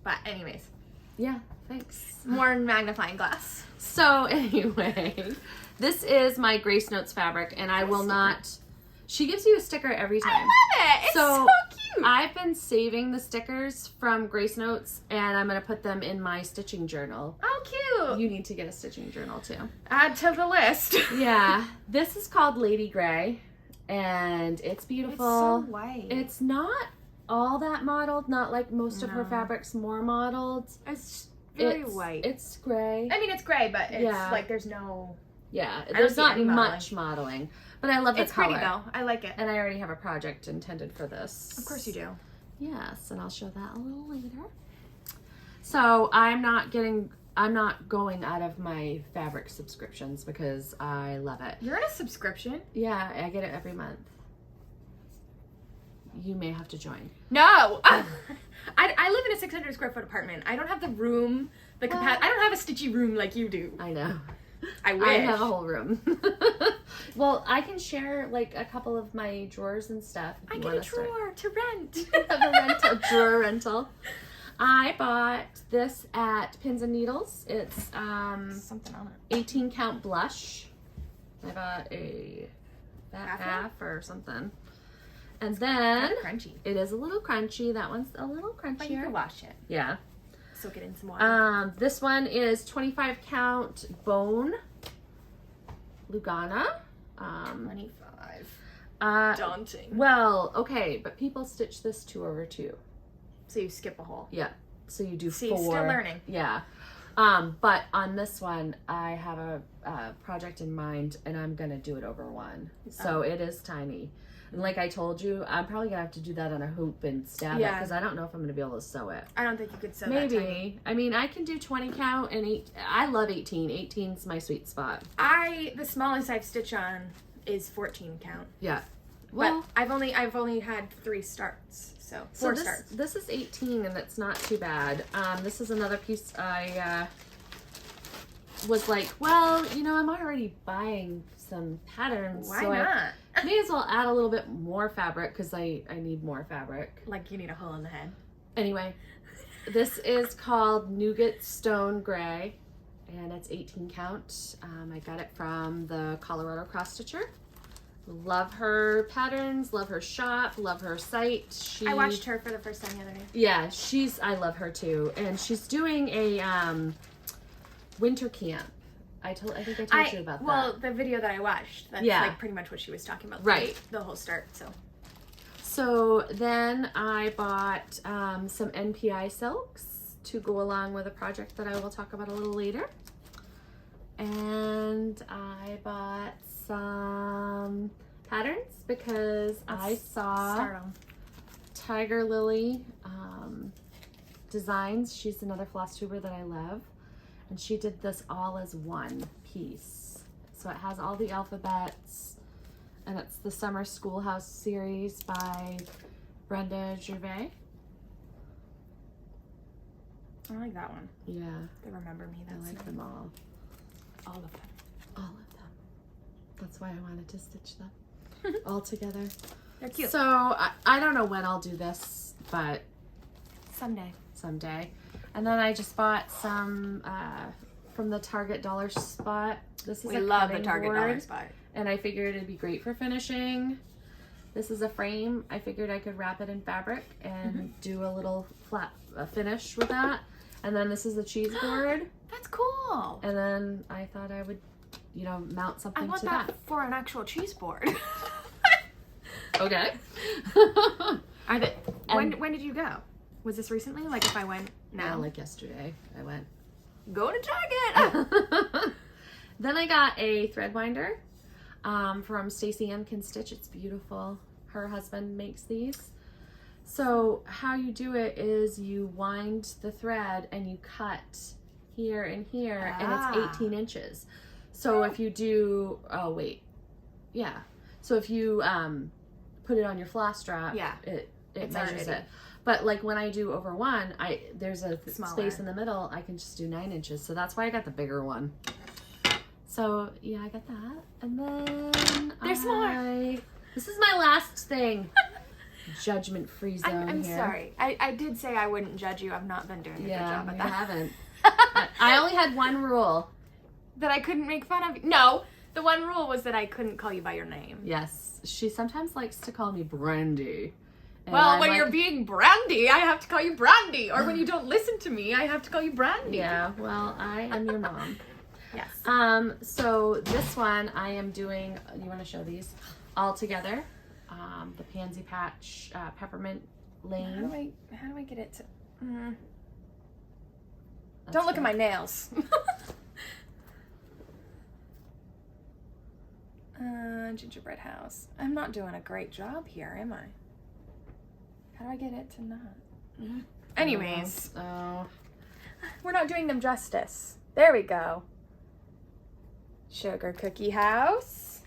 But anyways. Yeah, thanks. More magnifying glass. So anyway, this is my Grace Notes fabric, and I will not. She gives you a sticker every time. I love it. It's so cute. I've been saving the stickers from Grace Notes, and I'm going to put them in my stitching journal. Oh, cute. You need to get a stitching journal, too. Add to the list. Yeah. This is called Lady Gray, and it's beautiful. It's so white. It's not all that mottled, not like most of her fabrics more mottled. It's very white. It's gray. I mean, it's gray, but it's like there's no... Yeah, there's not much modeling. But I love the color. It's pretty though. I like it. And I already have a project intended for this. Of course you do. Yes, and I'll show that a little later. So I'm not going out of my fabric subscriptions because I love it. You're in a subscription? Yeah, I get it every month. You may have to join. No! I live in a 600 square foot apartment. I don't have the room, the capacity. I don't have a stitchy room like you do. I know. I wish. I have a whole room. Well, I can share like a couple of my drawers and stuff. I get a drawer to rent. A drawer rental. I bought this at Pins and Needles. It's something on it. 18 count blush. I bought a fat half or something. And then crunchy. It is a little crunchy. That one's a little crunchier. But you can wash it. Yeah. Soak it in some water. This one is 25 count bone Lugana. 25. Daunting. Well, okay, but people stitch this 2/2. So you skip a hole. Yeah. So you do 4. Still learning. Yeah. But on this one, I have a project in mind, and I'm gonna do it over 1. So it is tiny. And like I told you, I'm probably gonna have to do that on a hoop and stab it because I don't know if I'm gonna be able to sew it. I don't think you could sew Maybe. that tiny. I mean, I can do 20 count and 8. I love 18. 18's my sweet spot. The smallest I've stitched on is 14 count. Yeah. Well, but I've only had 3 starts, so 4 starts. This is 18, and it's not too bad. This is another piece I was like, well, you know, I'm already buying some patterns. Why not? I may as well add a little bit more fabric because I need more fabric. Like you need a hole in the head. Anyway, this is called Nougat Stone Gray, and it's 18 count. I got it from the Colorado Cross Stitcher. Love her patterns, love her shop, love her site. I watched her for the first time the other day. Yeah, I love her too. And she's doing a winter camp. I think I told you about that. Well, the video that I watched, that's like pretty much what she was talking about. Right. The whole start, So then I bought some NPI silks to go along with a project that I will talk about a little later. And I bought some patterns because I saw Tiger Lily Designs. She's another FlossTuber that I love. And she did this all as one piece. So it has all the alphabets. And it's the Summer Schoolhouse series by Brenda Gervais. I like that one. Yeah. They remember me. I like them all. All of them. All of them. That's why I wanted to stitch them all together. They're cute. So I don't know when I'll do this, but someday. And then I just bought some from the Target Dollar Spot. This is we love the Target Dollar Spot. And I figured it'd be great for finishing. This is a frame. I figured I could wrap it in fabric and do a little flat finish with that. And then this is a cheese board. That's cool. And then I thought I would, mount something I want to that for an actual cheese board. Okay. When did you go? Was this recently? Like if I went now? Yeah, like yesterday. I went. Go to Target. Then I got a thread winder from Stacey Ann Can Stitch. It's beautiful. Her husband makes these. So how you do it is you wind the thread and you cut here and here, and it's 18 inches. So if you do, so if you put it on your floss strap, it measures it. But like when I do over one, there's a space in the middle. I can just do 9 inches. So that's why I got the bigger one. So yeah, I got that. And then there's more. This is my last thing. Judgment-free zone. I'm here. sorry. I did say I wouldn't judge you. I've not been doing a good job at that. You haven't. I only had one rule. That I couldn't make fun of you. No, the one rule was that I couldn't call you by your name. Yes, she sometimes likes to call me Brandy. Well, when you're being Brandy, I have to call you Brandy. Or when you don't listen to me, I have to call you Brandy. Yeah, well, I am your mom. Yes. So this one I am doing, you want to show these? All together. The Pansy Patch Peppermint Lane. How do I get it to... Don't look at my nails. Gingerbread house. I'm not doing a great job here, am I? How do I get it to not? Anyways. We're not doing them justice. There we go. Sugar cookie house.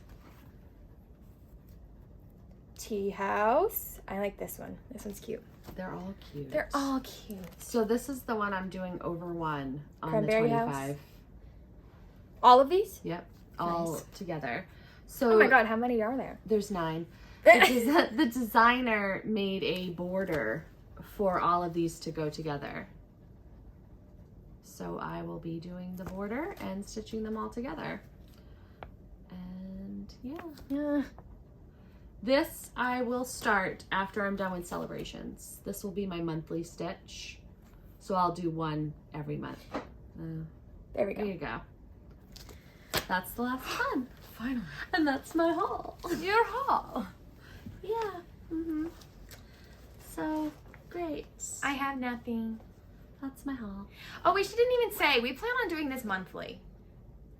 Tea house. I like this one. This one's cute. They're all cute. They're all cute. So this is the one I'm doing over one on Cranberry the 25. house? All of these? Yep. Nice. All together. So oh my god, how many are there? There's 9. The designer made a border for all of these to go together. So I will be doing the border and stitching them all together. And yeah. This I will start after I'm done with celebrations. This will be my monthly stitch. So I'll do one every month. There we go. There you go. That's the last one. Finally. And that's my haul. Your haul. Yeah. So, great. I have nothing. That's my haul. Oh, we didn't even say, we plan on doing this monthly.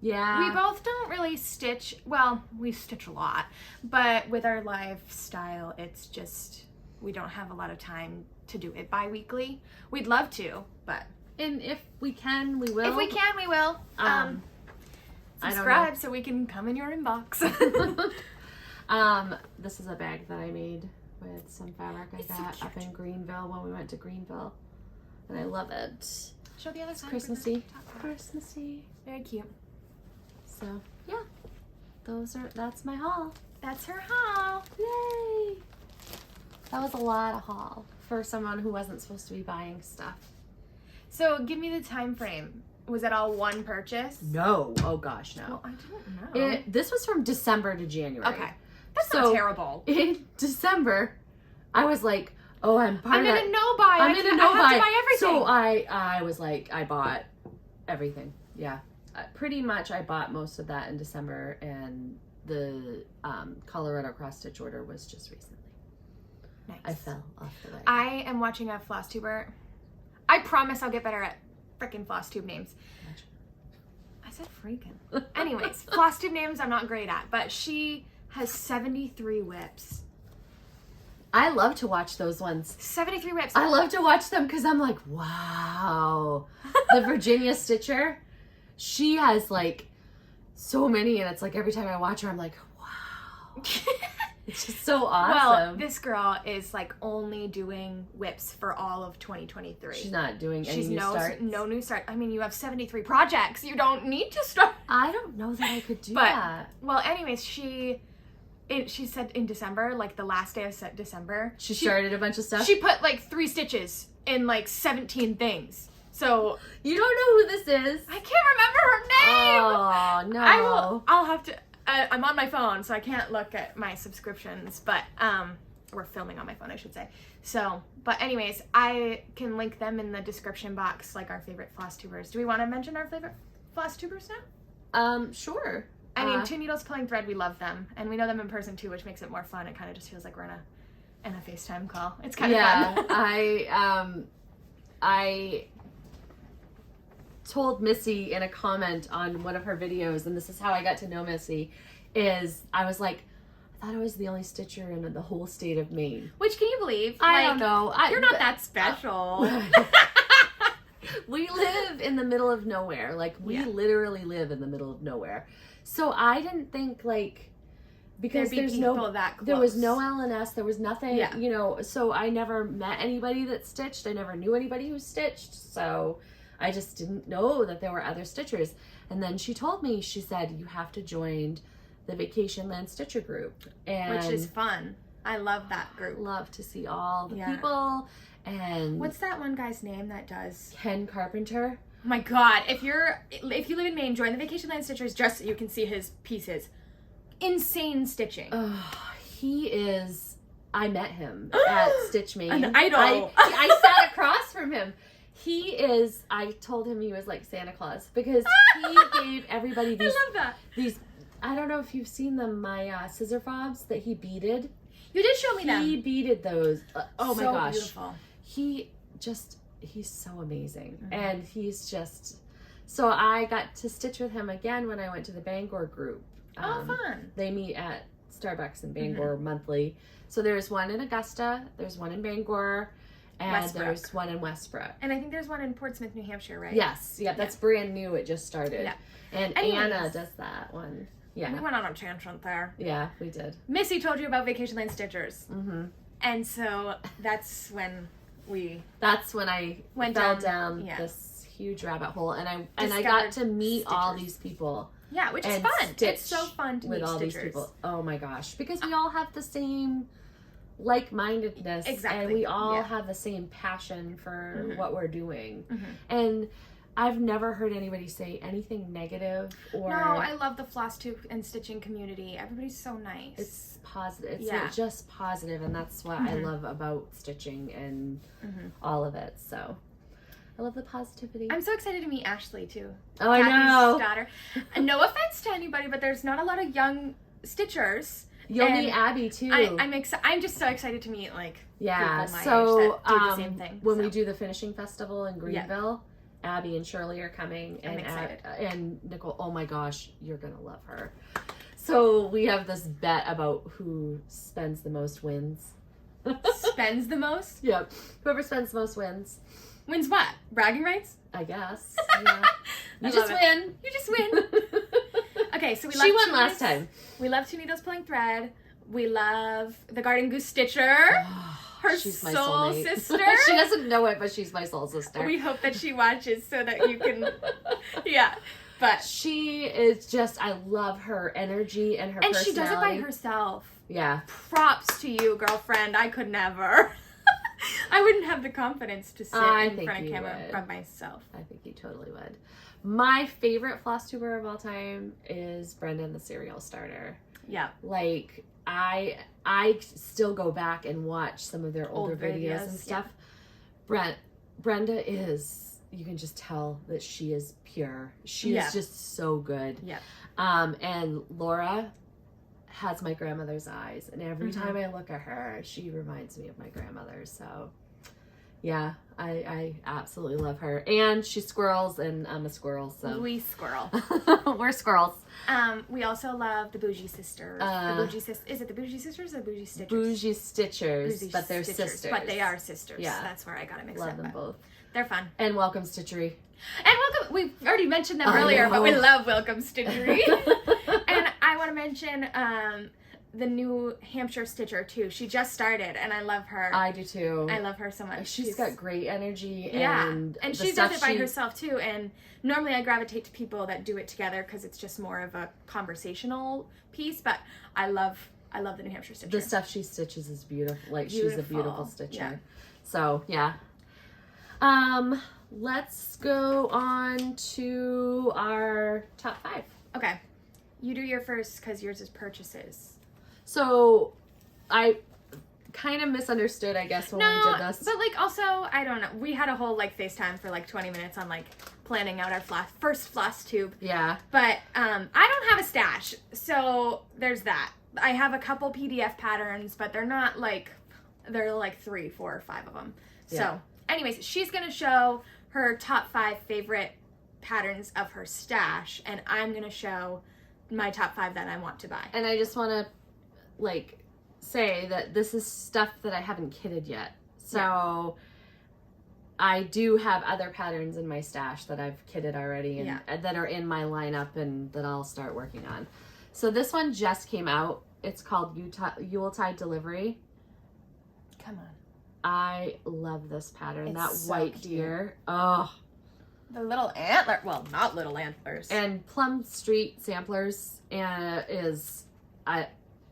Yeah. We both don't really stitch, well, we stitch a lot, but with our lifestyle, it's just, we don't have a lot of time to do it bi-weekly. We'd love to, but. And if we can, we will. If we can, we will. Subscribe so we can come in your inbox. This is a bag that I made with some fabric I got up in Greenville when we went to Greenville. And I love it. Show the other side. Christmassy. Christmassy. Very cute. So, yeah. That's my haul. That's her haul. Yay! That was a lot of haul for someone who wasn't supposed to be buying stuff. So, give me the time frame. Was it all one purchase? No. Oh gosh, no. Well, I don't know. This was from December to January. Okay. That's not terrible. In December, I was like, oh, I'm in a no-buy. I'm in a no-buy. I have to buy everything. So I was like, I bought everything. Yeah. Pretty much I bought most of that in December, and the Colorado cross stitch order was just recently. Nice. I fell off the wagon. I am watching a FlossTuber. I promise I'll get better at frickin' FlossTube names. I said freaking. Anyways, FlossTube names I'm not great at, but she has 73 whips. I love to watch those ones. 73 whips. I love to watch them because I'm like, wow. The Virginia Stitcher, she has like so many, and it's like every time I watch her, I'm like, wow. It's just so awesome. Well, this girl is like only doing whips for all of 2023. She's not doing any new starts? No new start. I mean, you have 73 projects. You don't need to start. I don't know that I could do that. Well, anyways, she said in December, like the last day of December, she started a bunch of stuff. She put like 3 stitches in like 17 things. So you don't know who this is? I can't remember her name. Oh no! I'll have to. I'm on my phone, so I can't look at my subscriptions, but we're filming on my phone, I should say. So, but anyways, I can link them in the description box, like our favorite FlossTubers. Do we want to mention our favorite FlossTubers now? Sure. I mean, Two Needles Pulling Thread, we love them, and we know them in person too, which makes it more fun. It kind of just feels like we're in a FaceTime call. It's kind of fun. I told Missy in a comment on one of her videos, and this is how I got to know Missy, is I was like, I thought I was the only stitcher in the whole state of Maine. Which, can you believe? I don't know. You're not that special. We live in the middle of nowhere. Like, we literally live in the middle of nowhere. So I didn't think, like, because there was no LNS, there was nothing, you know, so I never met anybody that stitched. I never knew anybody who stitched. So I just didn't know that there were other stitchers. And then she told me, she said, you have to join the Vacation Land Stitcher group. And which is fun. I love that group. Love to see all the people. And what's that one guy's name that does? Ken Carpenter. Oh my God. If you live in Maine, join the Vacation Land Stitchers just so you can see his pieces. Insane stitching. He is, I met him at Stitch Maine. An idol. I sat across from him. He is, I told him he was like Santa Claus because he gave everybody these, I love that. These, I don't know if you've seen them, my scissor fobs that he beaded. You did show me them. He beaded those. Oh my gosh. Beautiful. He's so amazing. Mm-hmm. And he's just, so I got to stitch with him again when I went to the Bangor group. Fun. They meet at Starbucks in Bangor monthly. So there's one in Augusta, there's one in Bangor, and there's one in Westbrook. And I think there's one in Portsmouth, New Hampshire, right? Yes. Yeah, that's brand new. It just started. Yeah. And Anna does that one. Yeah. We went on a tangent there. Yeah, we did. Missy told you about Vacation Land Stitchers. Mm-hmm. And so that's when I fell down this huge rabbit hole, and I got to meet all these people. Yeah, which is fun. It's so fun to meet all these people. Oh my gosh, because we all have the same like-mindedness, and we all have the same passion for what we're doing. And I've never heard anybody say anything negative or... No, I love the FlossTube and stitching community. Everybody's so nice. It's positive. It's just positive, and that's what I love about stitching and all of it. So I love the positivity. I'm so excited to meet Ashley too. Oh, I know. Daughter. And no offense to anybody, but there's not a lot of young stitchers. You'll meet Abby too. I'm just so excited to meet people my age that do the same thing. When we do the finishing festival in Greenville, Abby and Shirley are coming, and and Nicole. Oh my gosh, you're gonna love her. So we have this bet about who spends the most wins. Spends the most? Yep. Whoever spends the most wins. Wins what? Bragging rights? I guess. Yeah. You just win. You just win. Okay, so she won last time. We love Two Needles Pulling Thread. We love the Garden Goose Stitcher. She's my soul soulmate. sister. She doesn't know it, but she's my soul sister. We hope that she watches so that you can, But she is just, I love her energy and her personality. And she does it by herself. Yeah. Props to you, girlfriend. I could never. I wouldn't have the confidence to sit in front of camera by myself. I think you totally would. My favorite FlossTuber of all time is Brendan the Cereal Starter. Yeah. I still go back and watch some of their older videos and stuff. Yeah. Brenda is, you can just tell that she is pure. She is just so good. Yeah. And Laura has my grandmother's eyes, and every time I look at her, she reminds me of my grandmother. So yeah, I absolutely love her. And she's squirrels, and I'm a squirrel, so we squirrel. We're squirrels. We also love the Bougie Sisters. Is it the Bougie Sisters or Bougie Stitchers? Bougie Stitchers, but they're sisters. But they are sisters. Yeah, that's where I got it mixed up. Love them both. They're fun. And Welcome Stitchery. And welcome. We've already mentioned them earlier, but we love Welcome Stitchery. And I want to mention the new Hampshire Stitcher too. She just started, and I love her. I do too. I love her so much. She's got great energy. And she does it by herself too. And normally I gravitate to people that do it together because it's just more of a conversational piece. But I love the New Hampshire Stitcher. The stuff she stitches is beautiful. Like she's a beautiful stitcher. Yeah. So yeah. Let's go on to our top 5. Okay. You do your first because yours is purchases. So I kind of misunderstood, I guess, when we did this. But like also, I don't know. We had a whole like FaceTime for like 20 minutes on like planning out our first FlossTube. Yeah. But I don't have a stash. So there's that. I have a couple PDF patterns, but they're not like, they're like 3, 4, or 5 of them. Yeah. So anyways, she's going to show her top 5 favorite patterns of her stash, and I'm going to show my top 5 that I want to buy. And I just want to like say that this is stuff that I haven't kitted yet. So I do have other patterns in my stash that I've kitted already and that are in my lineup and that I'll start working on. So this one just came out. It's called Yuletide Delivery. Come on. I love this pattern. It's that so white cute. deer. Oh. The little antler. Well, not little antlers. And Plum Street Samplers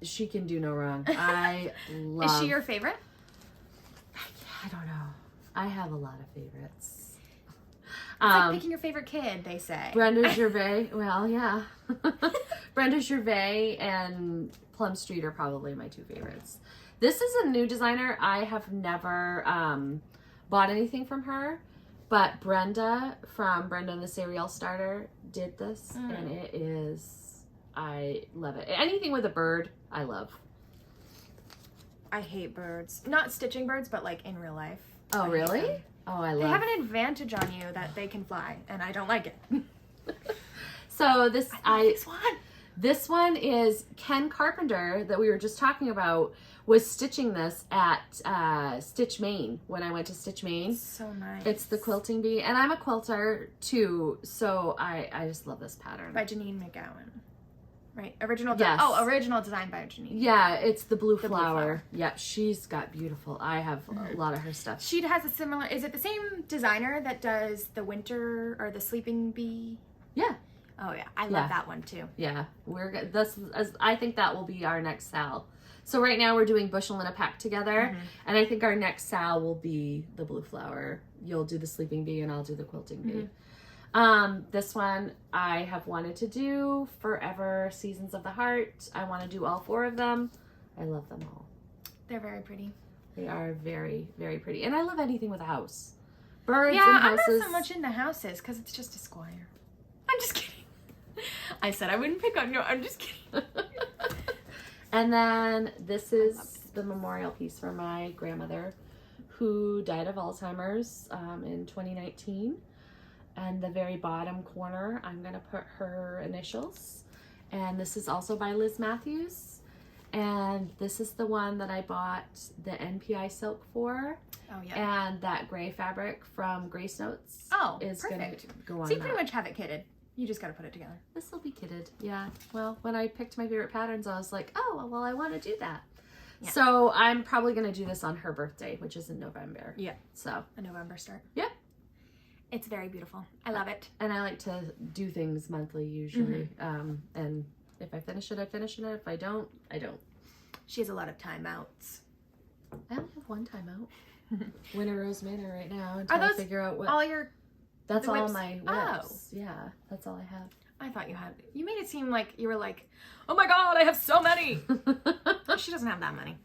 she can do no wrong. I love. Is she your favorite? I don't know. I have a lot of favorites. It's like picking your favorite kid, they say. Brenda Gervais. Well, yeah. Brenda Gervais and Plum Street are probably my 2 favorites. This is a new designer. I have never bought anything from her, but Brenda from Brenda and the Cereal Starter did this, and it is, I love it. Anything with a bird, I love. I hate birds. Not stitching birds, but like in real life. Oh, really? Oh, I love it. They have an advantage on you that they can fly, and I don't like it. So this one is Ken Carpenter that we were just talking about was stitching this at Stitch Maine when I went to Stitch Maine. So nice. It's the quilting bee, and I'm a quilter too, so I just love this pattern. By Janine McGowan. Right, original design by Janine. Yeah, it's the blue flower. Yeah, she's got beautiful. I have a lot of her stuff. She has a similar. Is it the same designer that does the winter or the sleeping bee? Yeah. Oh yeah, I love that one too. Yeah, I think that will be our next sal. So right now we're doing bushel and a pack together, and I think our next sal will be the blue flower. You'll do the sleeping bee, and I'll do the quilting bee. This one I have wanted to do forever. Seasons of the Heart. I want to do all 4 of them. I love them all. They're very pretty. They are very, very pretty. And I love anything with a house. Birds and I'm houses. not so much into houses because it's just a squire. I'm just kidding. I said I wouldn't pick on you. I'm just kidding. And then this is the memorial piece for my grandmother who died of Alzheimer's in 2019. And the very bottom corner, I'm going to put her initials. And this is also by Liz Matthews. And this is the one that I bought the NPI silk for. Oh, yeah. And that gray fabric from Grace Notes is going to go on. So you pretty much have it kitted. You just got to put it together. This will be kitted, yeah. Well, when I picked my favorite patterns, I was like, oh, well, I want to do that. Yeah. So I'm probably going to do this on her birthday, which is in November. Yeah. So a November start. Yep. It's very beautiful. I love it. And I like to do things monthly usually. And if I finish it, I finish it. If I don't, I don't. She has a lot of timeouts. I only have 1 timeout. Winter Rose Manor right now until I figure out what. All your. That's all my whips. Oh. Yeah, that's all I have. I thought you made it seem like you were like, oh my god, I have so many. She doesn't have that many.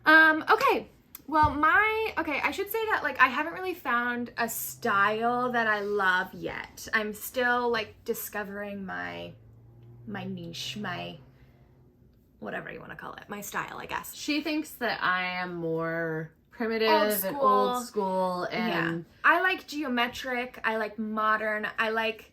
Okay. Well, I should say that, like, I haven't really found a style that I love yet. I'm still, like, discovering my niche, my whatever you want to call it, my style, I guess. She thinks that I am more primitive and old school, and I like geometric, I like modern, I like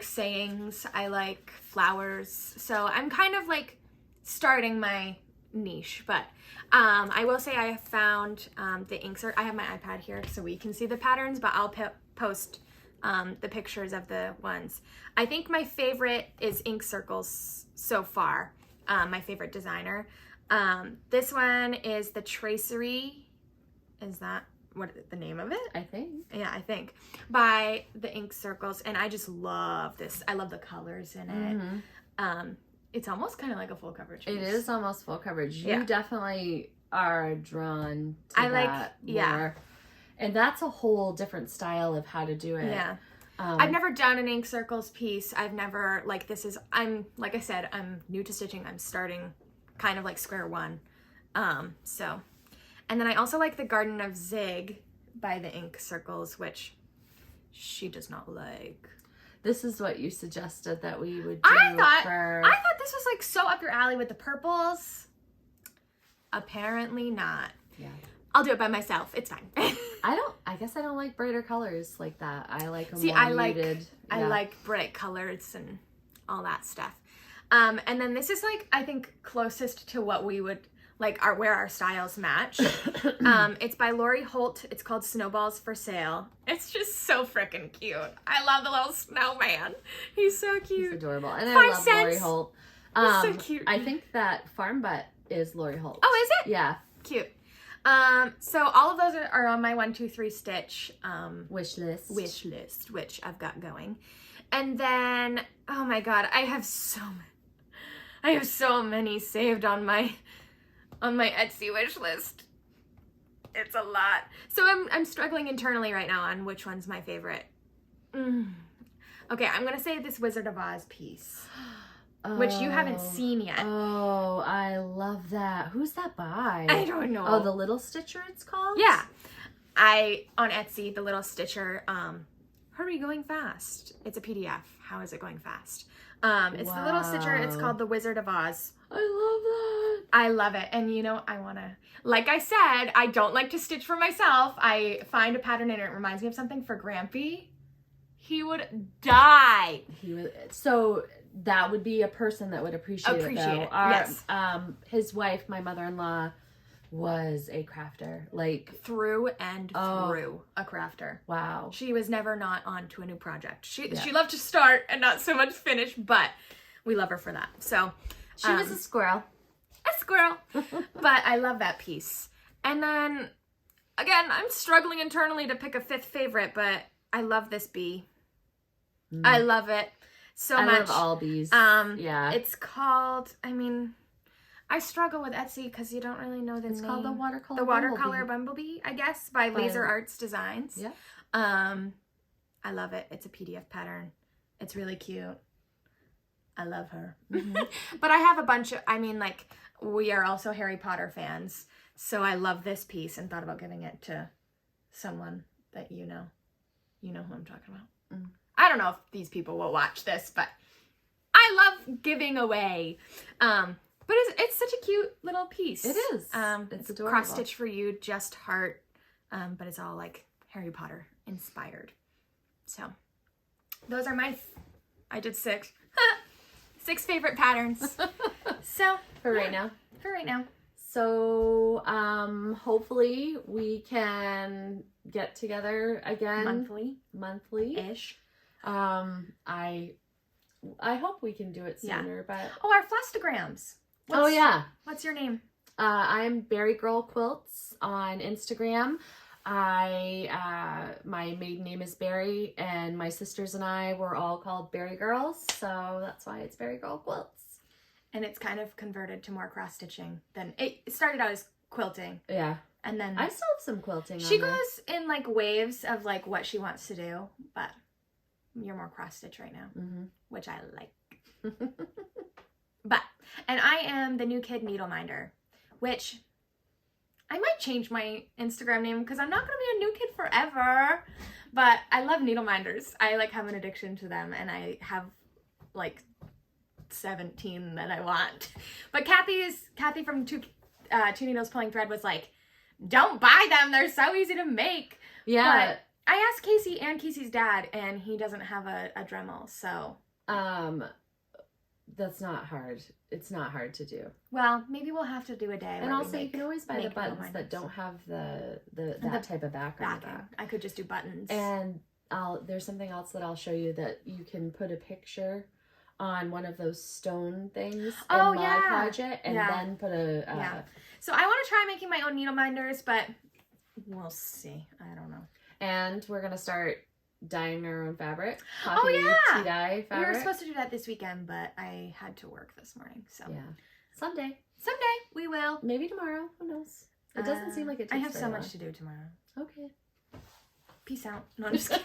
sayings, I like flowers. So I'm kind of like starting my niche, but I will say I have found the ink circle. I have my iPad here so we can see the patterns, but I'll post the pictures of the ones. I think my favorite is Ink Circles so far, my favorite designer. This one is the Tracery. Is that the name of it? I think. Yeah, I think. By the Ink Circles, and I just love this. I love the colors in it. It's almost kind of like a full coverage piece. It is almost full coverage. You definitely are drawn to that more. Yeah. And that's a whole different style of how to do it. Yeah. I've never done an Ink Circles piece. I've never, like, like I said, I'm new to stitching. I'm starting kind of like square one. And then I also like the Garden of Zig by the Ink Circles, which she does not like. This is what you suggested that we would do. I thought this was like so up your alley with the purples. Apparently not. Yeah. I'll do it by myself. It's fine. I guess I don't like brighter colors like that. I like them more muted. I like bright colors and all that stuff. And then this is like, I think closest to what we would like where our styles match. It's by Lori Holt. It's called Snowballs for Sale. It's just so freaking cute. I love the little snowman. He's so cute. He's adorable. And 5 I love cents. Lori Holt. He's so cute. I think that Farm Butt is Lori Holt. Oh, is it? Yeah. Cute. So all of those are on my 1, 2, 3 stitch wish list, which I've got going. And then, oh my god, I have so many saved on my Etsy wish list. It's a lot. So I'm struggling internally right now on which one's my favorite. Okay, I'm gonna say this Wizard of Oz piece. Which you haven't seen yet. Oh, I love that. Who's that by? I don't know. Oh, the Little Stitcher it's called? Yeah. On Etsy, the Little Stitcher, Hurry Going Fast. It's a PDF. How is it going fast? It's the Little Stitcher. It's called The Wizard of Oz. I love that. I love it. And you know, like I said, I don't like to stitch for myself. I find a pattern and it reminds me of something for Grampy. He would die. So that would be a person that would appreciate it, though. Yes. His wife, my mother-in-law, was a crafter. Like through and through a crafter. Wow. She was never not on to a new project. She loved to start and not so much finish, but we love her for that. So she was a squirrel. A squirrel. But I love that piece. And then again, I'm struggling internally to pick a 5th favorite, but I love this bee. I love it so much. I love all bees. Yeah. It's called, I struggle with Etsy because you don't really know the name. It's called the Watercolor Bumblebee, I guess, by Laser Arts Designs. Yeah. I love it. It's a PDF pattern. It's really cute. I love her. But I have a bunch of, we are also Harry Potter fans. So I love this piece and thought about giving it to someone that you know. You know who I'm talking about. I don't know if these people will watch this, but I love giving away. But it's such a cute little piece. It is. It's adorable. Cross stitch for you, just heart. But it's all like Harry Potter inspired. So those are I did 6. 6 favorite patterns. So for right now. So hopefully we can get together again. Monthly-ish. I hope we can do it sooner, but our Flosstograms. What's your name? I'm Berry Girl Quilts on Instagram. My maiden name is Berry, and my sisters and I were all called Berry Girls, so that's why it's Berry Girl Quilts. And it's kind of converted to more cross stitching than it started out as quilting. Yeah. And then I still have some quilting. She goes in like waves of like what she wants to do, but you're more cross stitch right now, which I like. And I am the new kid needle minder, which I might change my Instagram name because I'm not going to be a new kid forever. But I love needle minders. I like have an addiction to them, and I have like 17 that I want. But Kathy from Two Needles Pulling Thread was like, don't buy them. They're so easy to make. Yeah. But I asked Casey and Casey's dad, and he doesn't have a Dremel, so. That's not hard. It's not hard to do. Well, maybe we'll have to do a day. And also, you can always buy the buttons that don't have that type of back on the back. I could just do buttons. And there's something else that I'll show you that you can put a picture on one of those stone things in Mod Podget and then put a... So I want to try making my own needle minders, but we'll see. I don't know. And we're going to start dyeing our own fabric. Tea dye fabric. We were supposed to do that this weekend, but I had to work this morning. So yeah, someday we will. Maybe tomorrow. Who knows? It doesn't seem like it takes I have so long. much to do tomorrow. Okay. Peace out. No, I'm just kidding.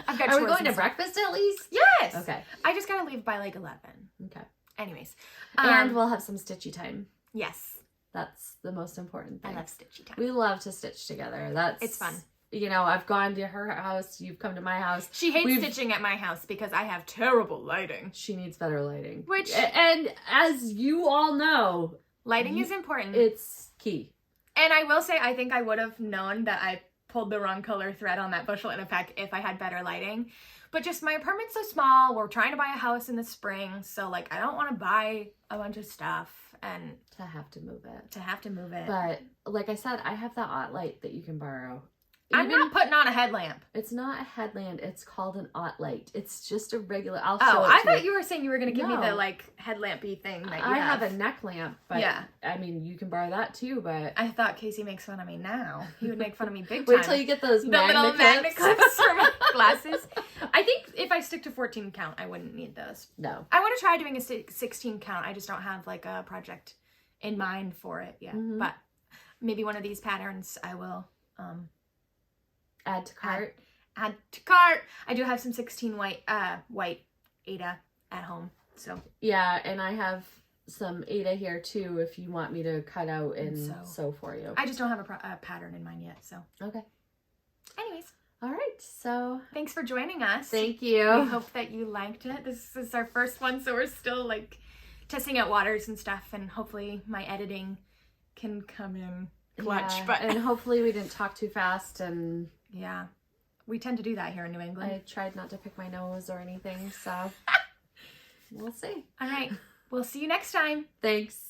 I've got Are we going to breakfast at least? Yes. Okay. I just gotta leave by like 11. Okay. Anyways, and we'll have some stitchy time. Yes, that's the most important thing. I love stitchy time. We love to stitch together. It's fun. You know, I've gone to her house, you've come to my house. She hates stitching at my house because I have terrible lighting. She needs better lighting. And as you all know, lighting is important. It's key. And I will say, I think I would have known that I pulled the wrong color thread on that bushel in effect if I had better lighting. But just my apartment's so small, we're trying to buy a house in the spring, so like I don't want to buy a bunch of stuff and to have to move it. But like I said, I have that Ott light that you can borrow. I'm not putting on a headlamp. It's not a headlamp. It's called an Ott light. It's just a regular. I thought you were saying you were going to give me the like headlampy thing that you have a neck lamp, but yeah. I mean, you can borrow that too. But I thought Casey makes fun of me now. He would make fun of me big time. Wait till you get those the little magnet clips for my glasses. I think if I stick to 14 count, I wouldn't need those. No. I want to try doing a 16 count. I just don't have like a project in mind for it yet. But maybe one of these patterns I will add to cart. Add to cart. I do have some 16 white Ada at home. So yeah, and I have some Ada here too if you want me to cut out and sew for you. I just don't have a pattern in mind yet. So okay. Anyways. All right. So thanks for joining us. Thank you. We hope that you liked it. This is our first one, so we're still like testing out waters and stuff, and hopefully my editing can come in clutch. Yeah, and hopefully we didn't talk too fast and yeah, we tend to do that here in New England. I tried not to pick my nose or anything, so we'll see. All right. We'll see you next time. Thanks.